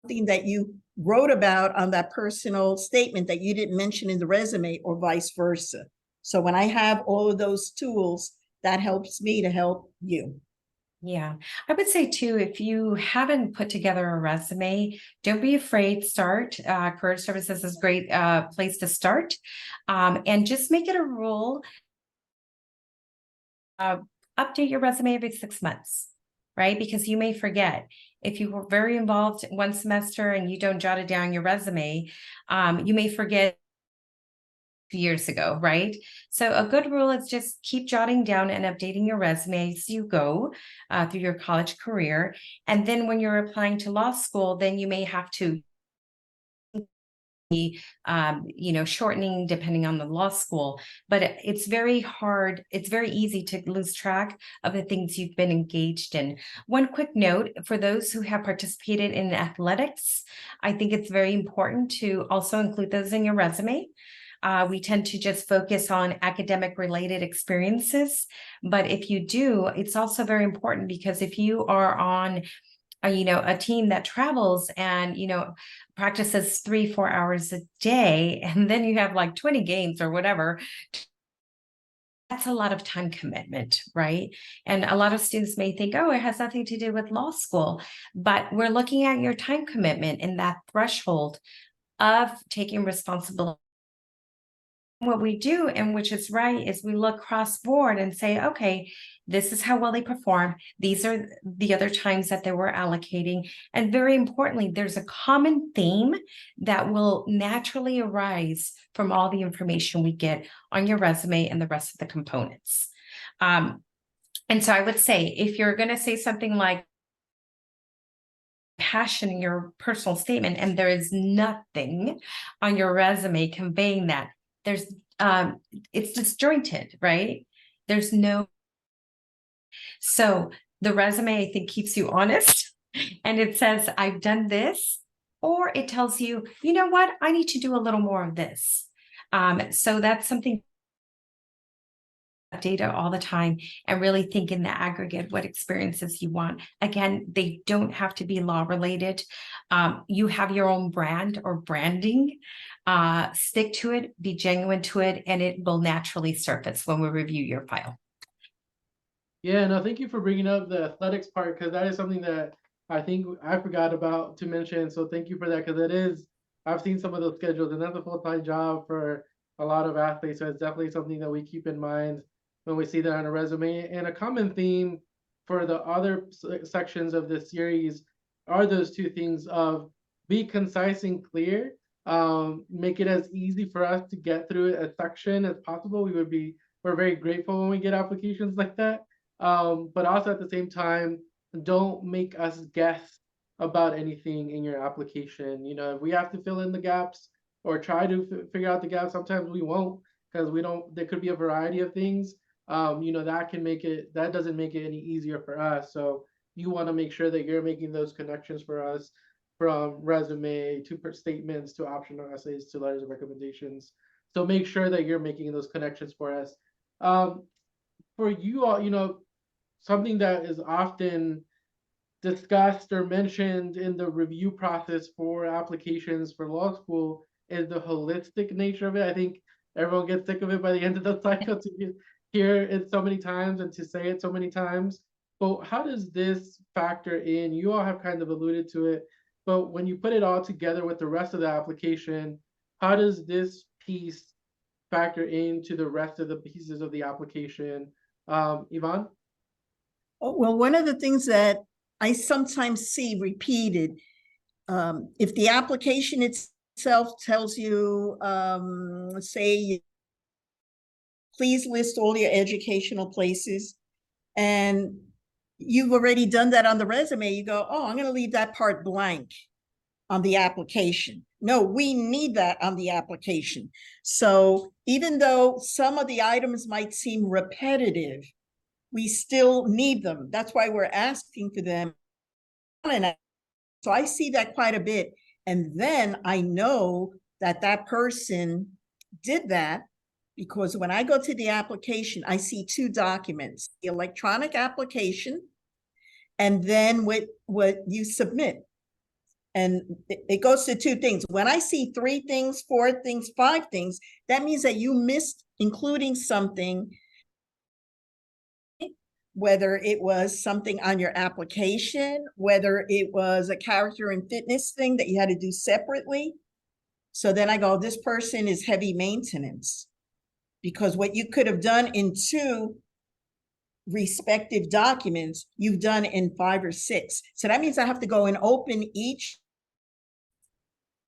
something that you wrote about on that personal statement that you didn't mention in the resume, or vice versa. So when I have all of those tools, that helps me to help you. Yeah, I would say too, if you haven't put together a resume, don't be afraid. Start. Career Services is a great place to start, and just make it a rule. Update your resume every 6 months, right? Because you may forget. If you were very involved one semester and you don't jot it down in your resume, you may forget years ago, right? So a good rule is just keep jotting down and updating your resume as you go through your college career. And then when you're applying to law school, then you may have to shortening depending on the law school, but it's very hard. It's very easy to lose track of the things you've been engaged in. One quick note for those who have participated in athletics, I think it's very important to also include those in your resume. We tend to just focus on academic related experiences, but if you do, it's also very important, because if you are on a team that travels and practices 3-4 hours a day, and then you have like 20 games or whatever, that's a lot of time commitment, right? And a lot of students may think, oh, it has nothing to do with law school, but we're looking at your time commitment and that threshold of taking responsibility. What we do, and which is right, is we look cross board and say, okay, this is how well they perform. These are the other times that they were allocating. And very importantly, there's a common theme that will naturally arise from all the information we get on your resume and the rest of the components. And so I would say, if you're going to say something like passion in your personal statement and there is nothing on your resume conveying that, it's disjointed, right? There's no, so the resume, I think, keeps you honest, and it says, I've done this, or it tells you, you know what, I need to do a little more of this. So that's something, data all the time, and really think in the aggregate what experiences you want. Again, they don't have to be law related. You have your own brand or branding. Stick to it, be genuine to it, and it will naturally surface when we review your file. Yeah, no, thank you for bringing up the athletics part, because that is something that I think I forgot about to mention. So thank you for that, because I've seen some of those schedules, and that's a full-time job for a lot of athletes. So it's definitely something that we keep in mind when we see that on a resume. And a common theme for the other sections of this series are those 2 things of be concise and clear. Make it as easy for us to get through a section as possible. We're very grateful when we get applications like that. But also at the same time, don't make us guess about anything in your application. If we have to fill in the gaps or try to figure out the gaps, sometimes we won't, because there could be a variety of things. That doesn't make it any easier for us. So you want to make sure that you're making those connections for us from resume to statements to optional essays to letters of recommendations. So make sure that you're making those connections for us. For you all, something that is often discussed or mentioned in the review process for applications for law school is the holistic nature of it. I think everyone gets sick of it by the end of the cycle to hear it so many times and to say it so many times. But how does this factor in? You all have kind of alluded to it, but when you put it all together with the rest of the application, how does this piece factor into the rest of the pieces of the application? Yvonne? Oh, well, one of the things that I sometimes see repeated, if the application itself tells you, say, please list all your educational places, and you've already done that on the resume, you go, oh, I'm going to leave that part blank on the application. No, we need that on the application. So even though some of the items might seem repetitive, we still need them. That's why we're asking for them. So I see that quite a bit. And then I know that that person did that because when I go to the application, I see two documents, the electronic application, and then what you submit. And it goes to two things. When I see 3 things, 4 things, 5 things, that means that you missed including something, whether it was something on your application, whether it was a character and fitness thing that you had to do separately. So then I go, this person is heavy maintenance, because what you could have done in 2 respective documents, you've done in 5 or 6. So that means I have to go and open each.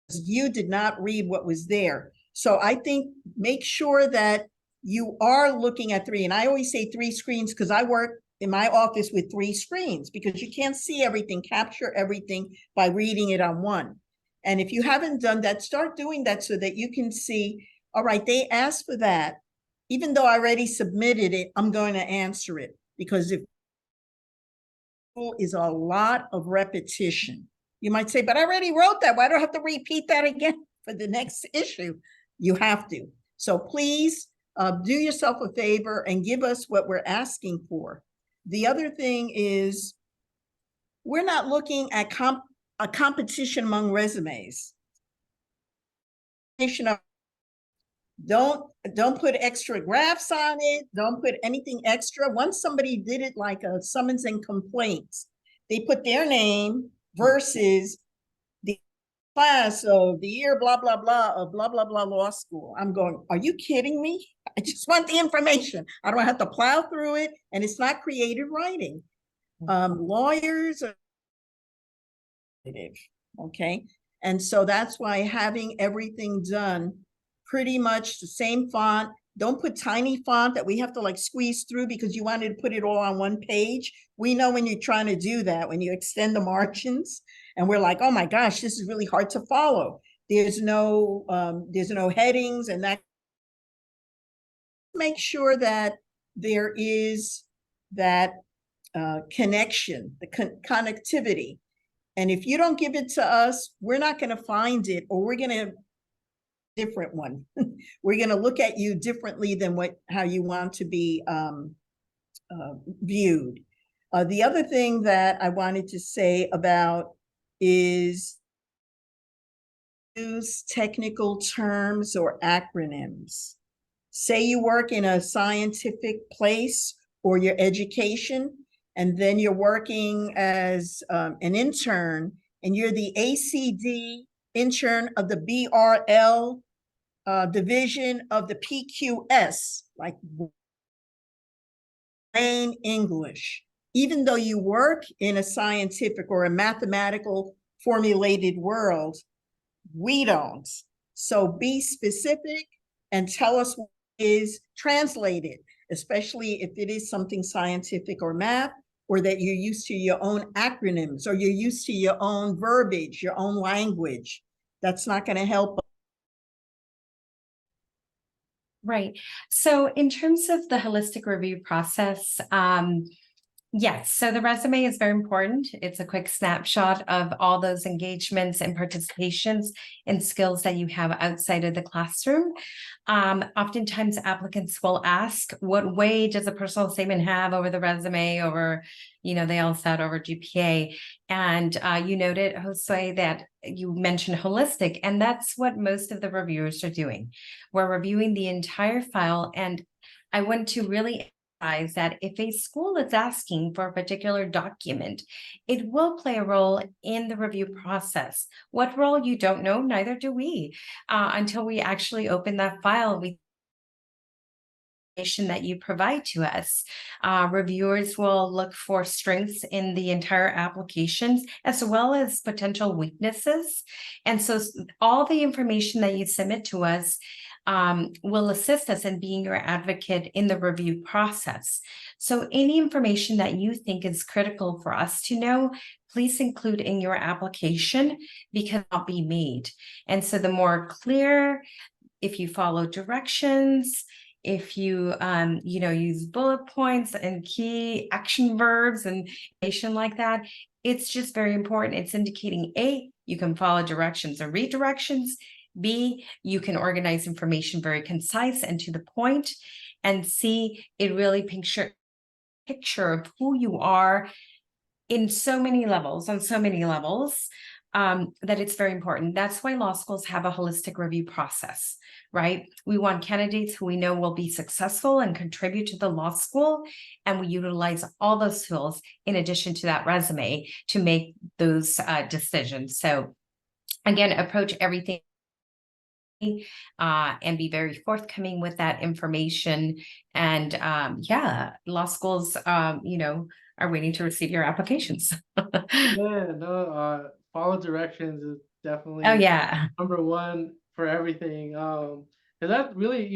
You did not read what was there. So I think make sure that you are looking at 3. And I always say 3 screens because I work in my office with 3 screens because you can't see everything, capture everything by reading it on one. And if you haven't done that, start doing that so that you can see, all right, they asked for that. Even though I already submitted it, I'm going to answer it, because if is a lot of repetition. You might say, but I already wrote that. Why do I have to repeat that again for the next issue? You have to. So please do yourself a favor and give us what we're asking for. The other thing is we're not looking at a competition among resumes. Don't put extra graphs on it. Don't put anything extra. Once somebody did it like a summons and complaints, they put their name versus the class of the year, blah, blah, blah, of blah, blah, blah law school. I'm going, are you kidding me? I just want the information. I don't have to plow through it, and it's not creative writing. Lawyers are okay? And so that's why having everything done pretty much the same font. Don't put tiny font that we have to like squeeze through because you wanted to put it all on one page. We know when you're trying to do that, when you extend the margins, and we're like, oh my gosh, this is really hard to follow. There's no headings, and that. Make sure that there is that connection, the connectivity. And if you don't give it to us, we're not going to find it, or we're going to different one. We're going to look at you differently than how you want to be viewed. The other thing that I wanted to say about is use technical terms or acronyms. Say you work in a scientific place or your education, and then you're working as an intern, and you're the ACD intern of the BRL division of the PQS, like plain English. Even though you work in a scientific or a mathematical formulated world, we don't. So be specific and tell us what is translated, especially if it is something scientific or math, or that you're used to your own acronyms, or you're used to your own verbiage, your own language. That's not going to help. Right. So in terms of the holistic review process, Yes, so the resume is very important. It's a quick snapshot of all those engagements and participations and skills that you have outside of the classroom. Oftentimes applicants will ask, what weight does a personal statement have over the resume, over, they all said over GPA. And you noted, Jose, that you mentioned holistic, and that's what most of the reviewers are doing. We're reviewing the entire file, and I want to really that if a school is asking for a particular document, it will play a role in the review process. What role you don't know, neither do we, until we actually open that file. That you provide to us. Reviewers will look for strengths in the entire applications as well as potential weaknesses. And so all the information that you submit to us will assist us in being your advocate in the review process. So any information that you think is critical for us to know, please include in your application because it'll be made. And so the more clear, if you follow directions, if you, use bullet points and key action verbs and information like that, it's just very important. It's indicating A, you can follow directions or read directions. B, you can organize information very concise and to the point. And C, it really paints a picture of who you are in so many levels, on so many levels, that it's very important. That's why law schools have a holistic review process, right? We want candidates who we know will be successful and contribute to the law school, and we utilize all those tools in addition to that resume to make those decisions. So again, approach everything and be very forthcoming with that information. And law schools, are waiting to receive your applications. Yeah, no, follow directions is definitely Oh yeah. number one for everything. And that's really,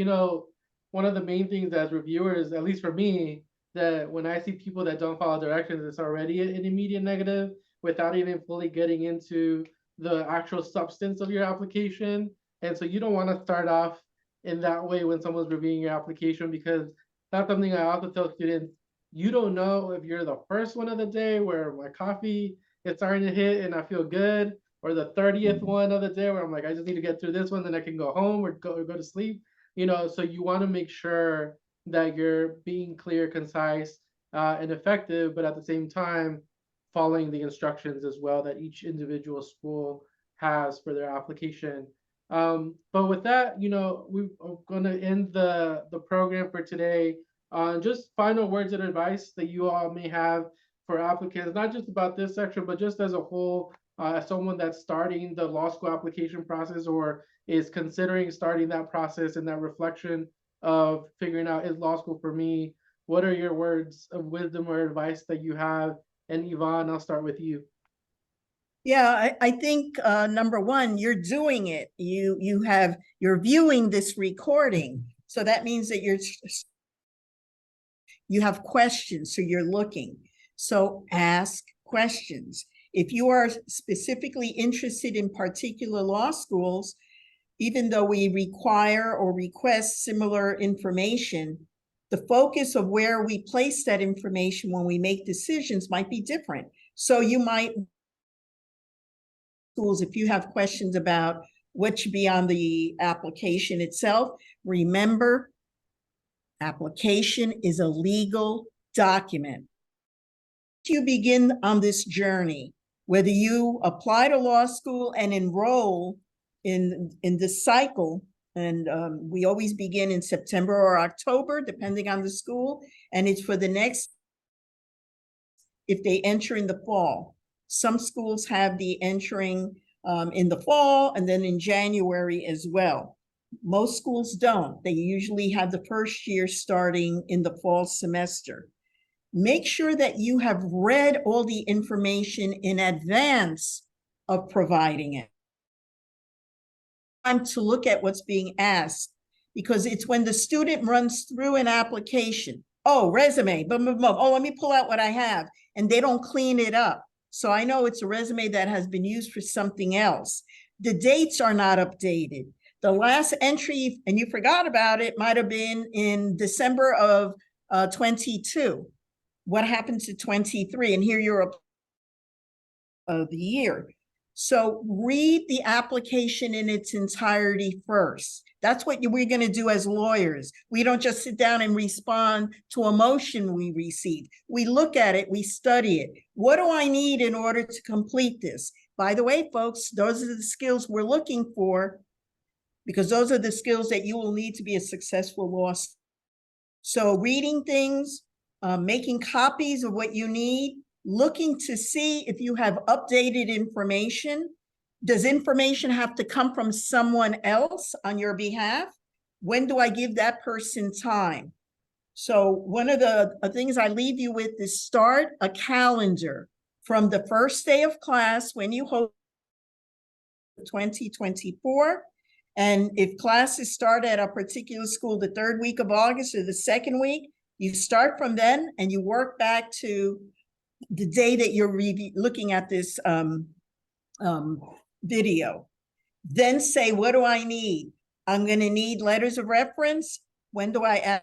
one of the main things as reviewers, at least for me, that when I see people that don't follow directions, it's already an immediate negative without even fully getting into the actual substance of your application. And so you don't want to start off in that way when someone's reviewing your application, because that's something I also tell students. You don't know if you're the first one of the day where my coffee is starting to hit and I feel good, or the 30th one of the day where I'm like, I just need to get through this one, then I can go home or go to sleep. So you want to make sure that you're being clear, concise, and effective, but at the same time, following the instructions as well that each individual school has for their application. But with that, we're going to end the program for today. Just final words of advice that you all may have for applicants, not just about this section, but just as a whole, as someone that's starting the law school application process or is considering starting that process and that reflection of figuring out, is law school for me? What are your words of wisdom or advice that you have? And Yvonne, I'll start with you. Yeah, I think number one, you're doing it. You're viewing this recording. So that means that you have questions, so you're looking. So ask questions. If you are specifically interested in particular law schools, even though we require or request similar information, the focus of where we place that information when we make decisions might be different. So you might, schools, if you have questions about what should be on the application itself, remember, application is a legal document. You begin on this journey, whether you apply to law school and enroll in this cycle, and we always begin in September or October, depending on the school, and it's for the next, if they enter in the fall. Some schools have the entering in the fall and then in January as well. Most schools don't. They usually have the first year starting in the fall semester. Make sure that you have read all the information in advance of providing it. Time to look at what's being asked, because it's when the student runs through an application, oh, resume, boom, boom, boom. Oh, let me pull out what I have, and they don't clean it up. So I know it's a resume that has been used for something else. The dates are not updated. The last entry, and you forgot about it, might have been in December of 22. What happened to 23? And here you're of the year. So read the application in its entirety first. That's what we're going to do as lawyers. We don't just sit down and respond to a motion we receive. We look at it, we study it. What do I need in order to complete this? By the way, folks, those are the skills we're looking for, because those are the skills that you will need to be a successful lawyer. So reading things, making copies of what you need, looking to see if you have updated information. Does information have to come from someone else on your behalf? When do I give that person time? So one of the things I leave you with is start a calendar from the first day of class when you hope 2024. And if classes start at a particular school the third week of August or the second week, you start from then and you work back to the day that you're looking at this video. Then say, what do I need? I'm going to need letters of reference. When do I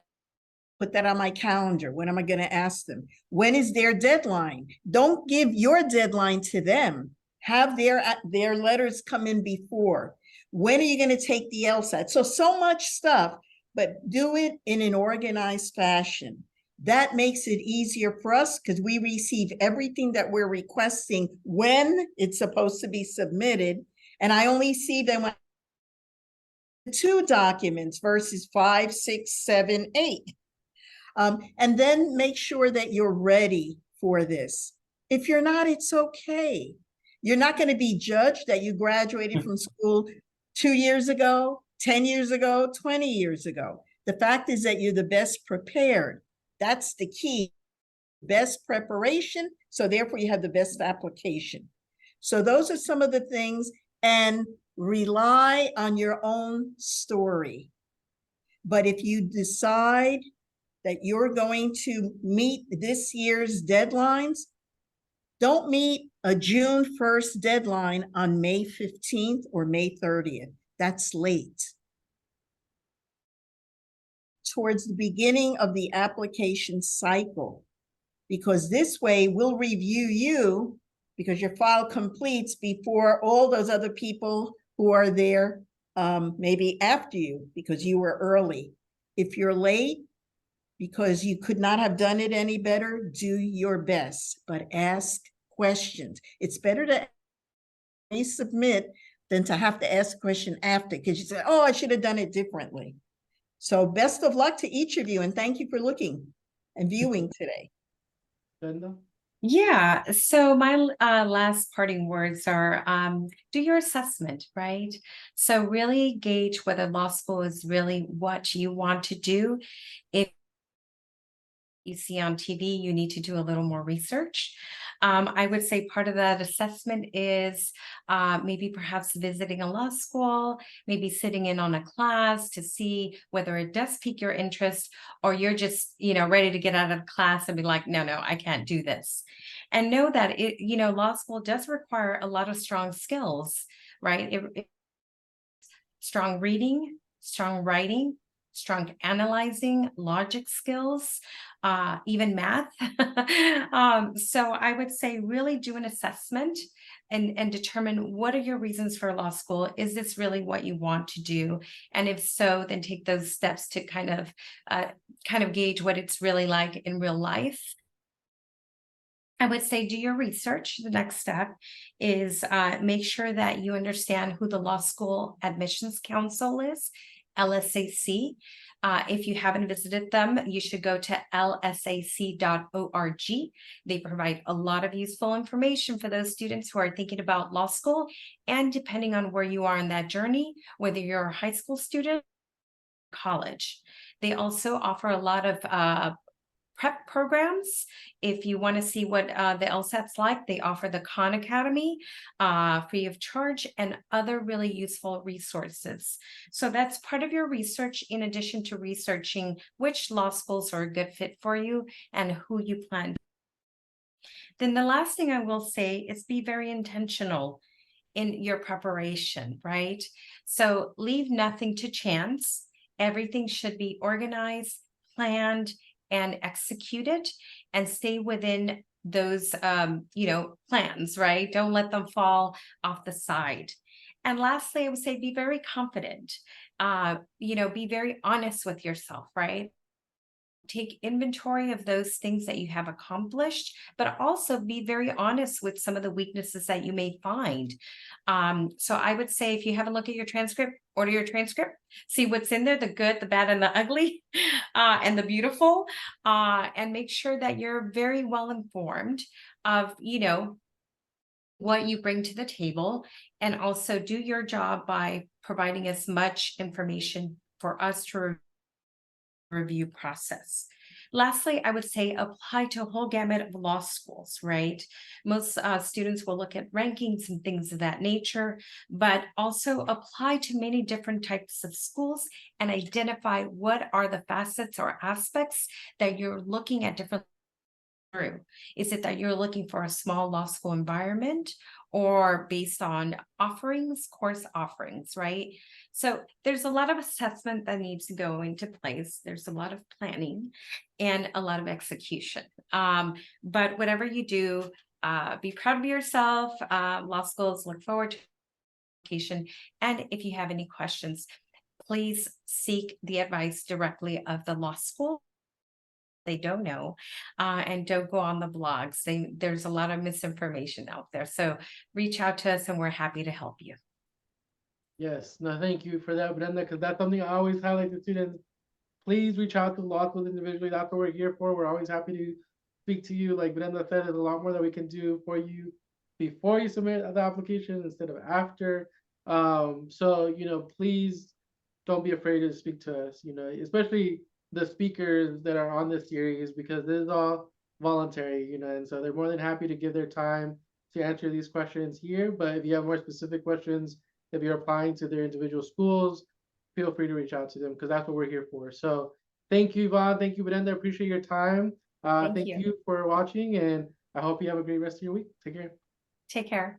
put that on my calendar? When am I going to ask them? When is their deadline? Don't give your deadline to them. Have their letters come in before. When are you going to take the LSAT? So much stuff, but do it in an organized fashion. That makes it easier for us because we receive everything that we're requesting when it's supposed to be submitted. And I only see them when 2 documents versus 5, 6, 7, 8. And then make sure that you're ready for this. If you're not, it's okay. You're not going to be judged that you graduated from school 2 years ago, 10 years ago, 20 years ago. The fact is that you're the best prepared. That's the key. Best preparation, so therefore you have the best application. So those are some of the things, and rely on your own story. But if you decide that you're going to meet this year's deadlines, don't meet a June 1st deadline on May 15th or May 30th. That's late. Towards the beginning of the application cycle, because this way we'll review you because your file completes before all those other people who are there maybe after you because you were early. If you're late because you could not have done it any better, do your best, but ask questions. It's better to submit than to have to ask a question after because you say, oh, I should have done it differently. So best of luck to each of you, and thank you for looking and viewing today. Brenda? Yeah, so my last parting words are do your assessment, right? So really gauge whether law school is really what you want to do. If you see on TV, you need to do a little more research. I would say part of that assessment is maybe perhaps visiting a law school, maybe sitting in on a class to see whether it does pique your interest, or you're just, ready to get out of class and be like, no, I can't do this. And know that law school does require a lot of strong skills, right? Strong reading, strong writing, strong analyzing, logic skills, even math. So I would say really do an assessment and determine what are your reasons for law school. Is this really what you want to do? And if so, then take those steps to kind of gauge what it's really like in real life. I would say do your research. The next step is make sure that you understand who the Law School Admissions Council is, LSAC. If you haven't visited them, you should go to lsac.org. They provide a lot of useful information for those students who are thinking about law school, and depending on where you are in that journey, whether you're a high school student, college. They also offer a lot of prep programs. If you want to see what the LSAT's like, they offer the Khan Academy free of charge and other really useful resources. So that's part of your research, in addition to researching which law schools are a good fit for you and who you plan. Then the last thing I will say is be very intentional in your preparation, right? So leave nothing to chance. Everything should be organized, planned, and execute it and stay within those plans, right? Don't let them fall off the side. And lastly, I would say be very confident. Be very honest with yourself, right? Take inventory of those things that you have accomplished, but also be very honest with some of the weaknesses that you may find. So I would say if you haven't looked at your transcript, order your transcript, see what's in there, the good, the bad, and the ugly, and the beautiful, and make sure that you're very well informed of, what you bring to the table, and also do your job by providing as much information for us to review process. Lastly, I would say apply to a whole gamut of law schools, right? Most students will look at rankings and things of that nature, but also apply to many different types of schools and identify what are the facets or aspects that you're looking at different through. Is it that you're looking for a small law school environment or based on course offerings, right? So there's a lot of assessment that needs to go into place. There's a lot of planning and a lot of execution. But whatever you do, be proud of yourself. Law schools look forward to education. And if you have any questions, please seek the advice directly of the law school. They don't know, and don't go on the blogs. There's a lot of misinformation out there. So reach out to us and we're happy to help you. Yes, no, thank you for that, Brenda, because that's something I always highlight to students. Please reach out to law schools individually. That's what we're here for. We're always happy to speak to you. Like Brenda said, there's a lot more that we can do for you before you submit the application instead of after. So, please don't be afraid to speak to us, especially the speakers that are on this series, because this is all voluntary, and so they're more than happy to give their time to answer these questions here. But if you have more specific questions, if you're applying to their individual schools, feel free to reach out to them because that's what we're here for. So thank you, Yvonne. Thank you, Brenda. Appreciate your time. Thank you for watching, and I hope you have a great rest of your week. Take care. Take care.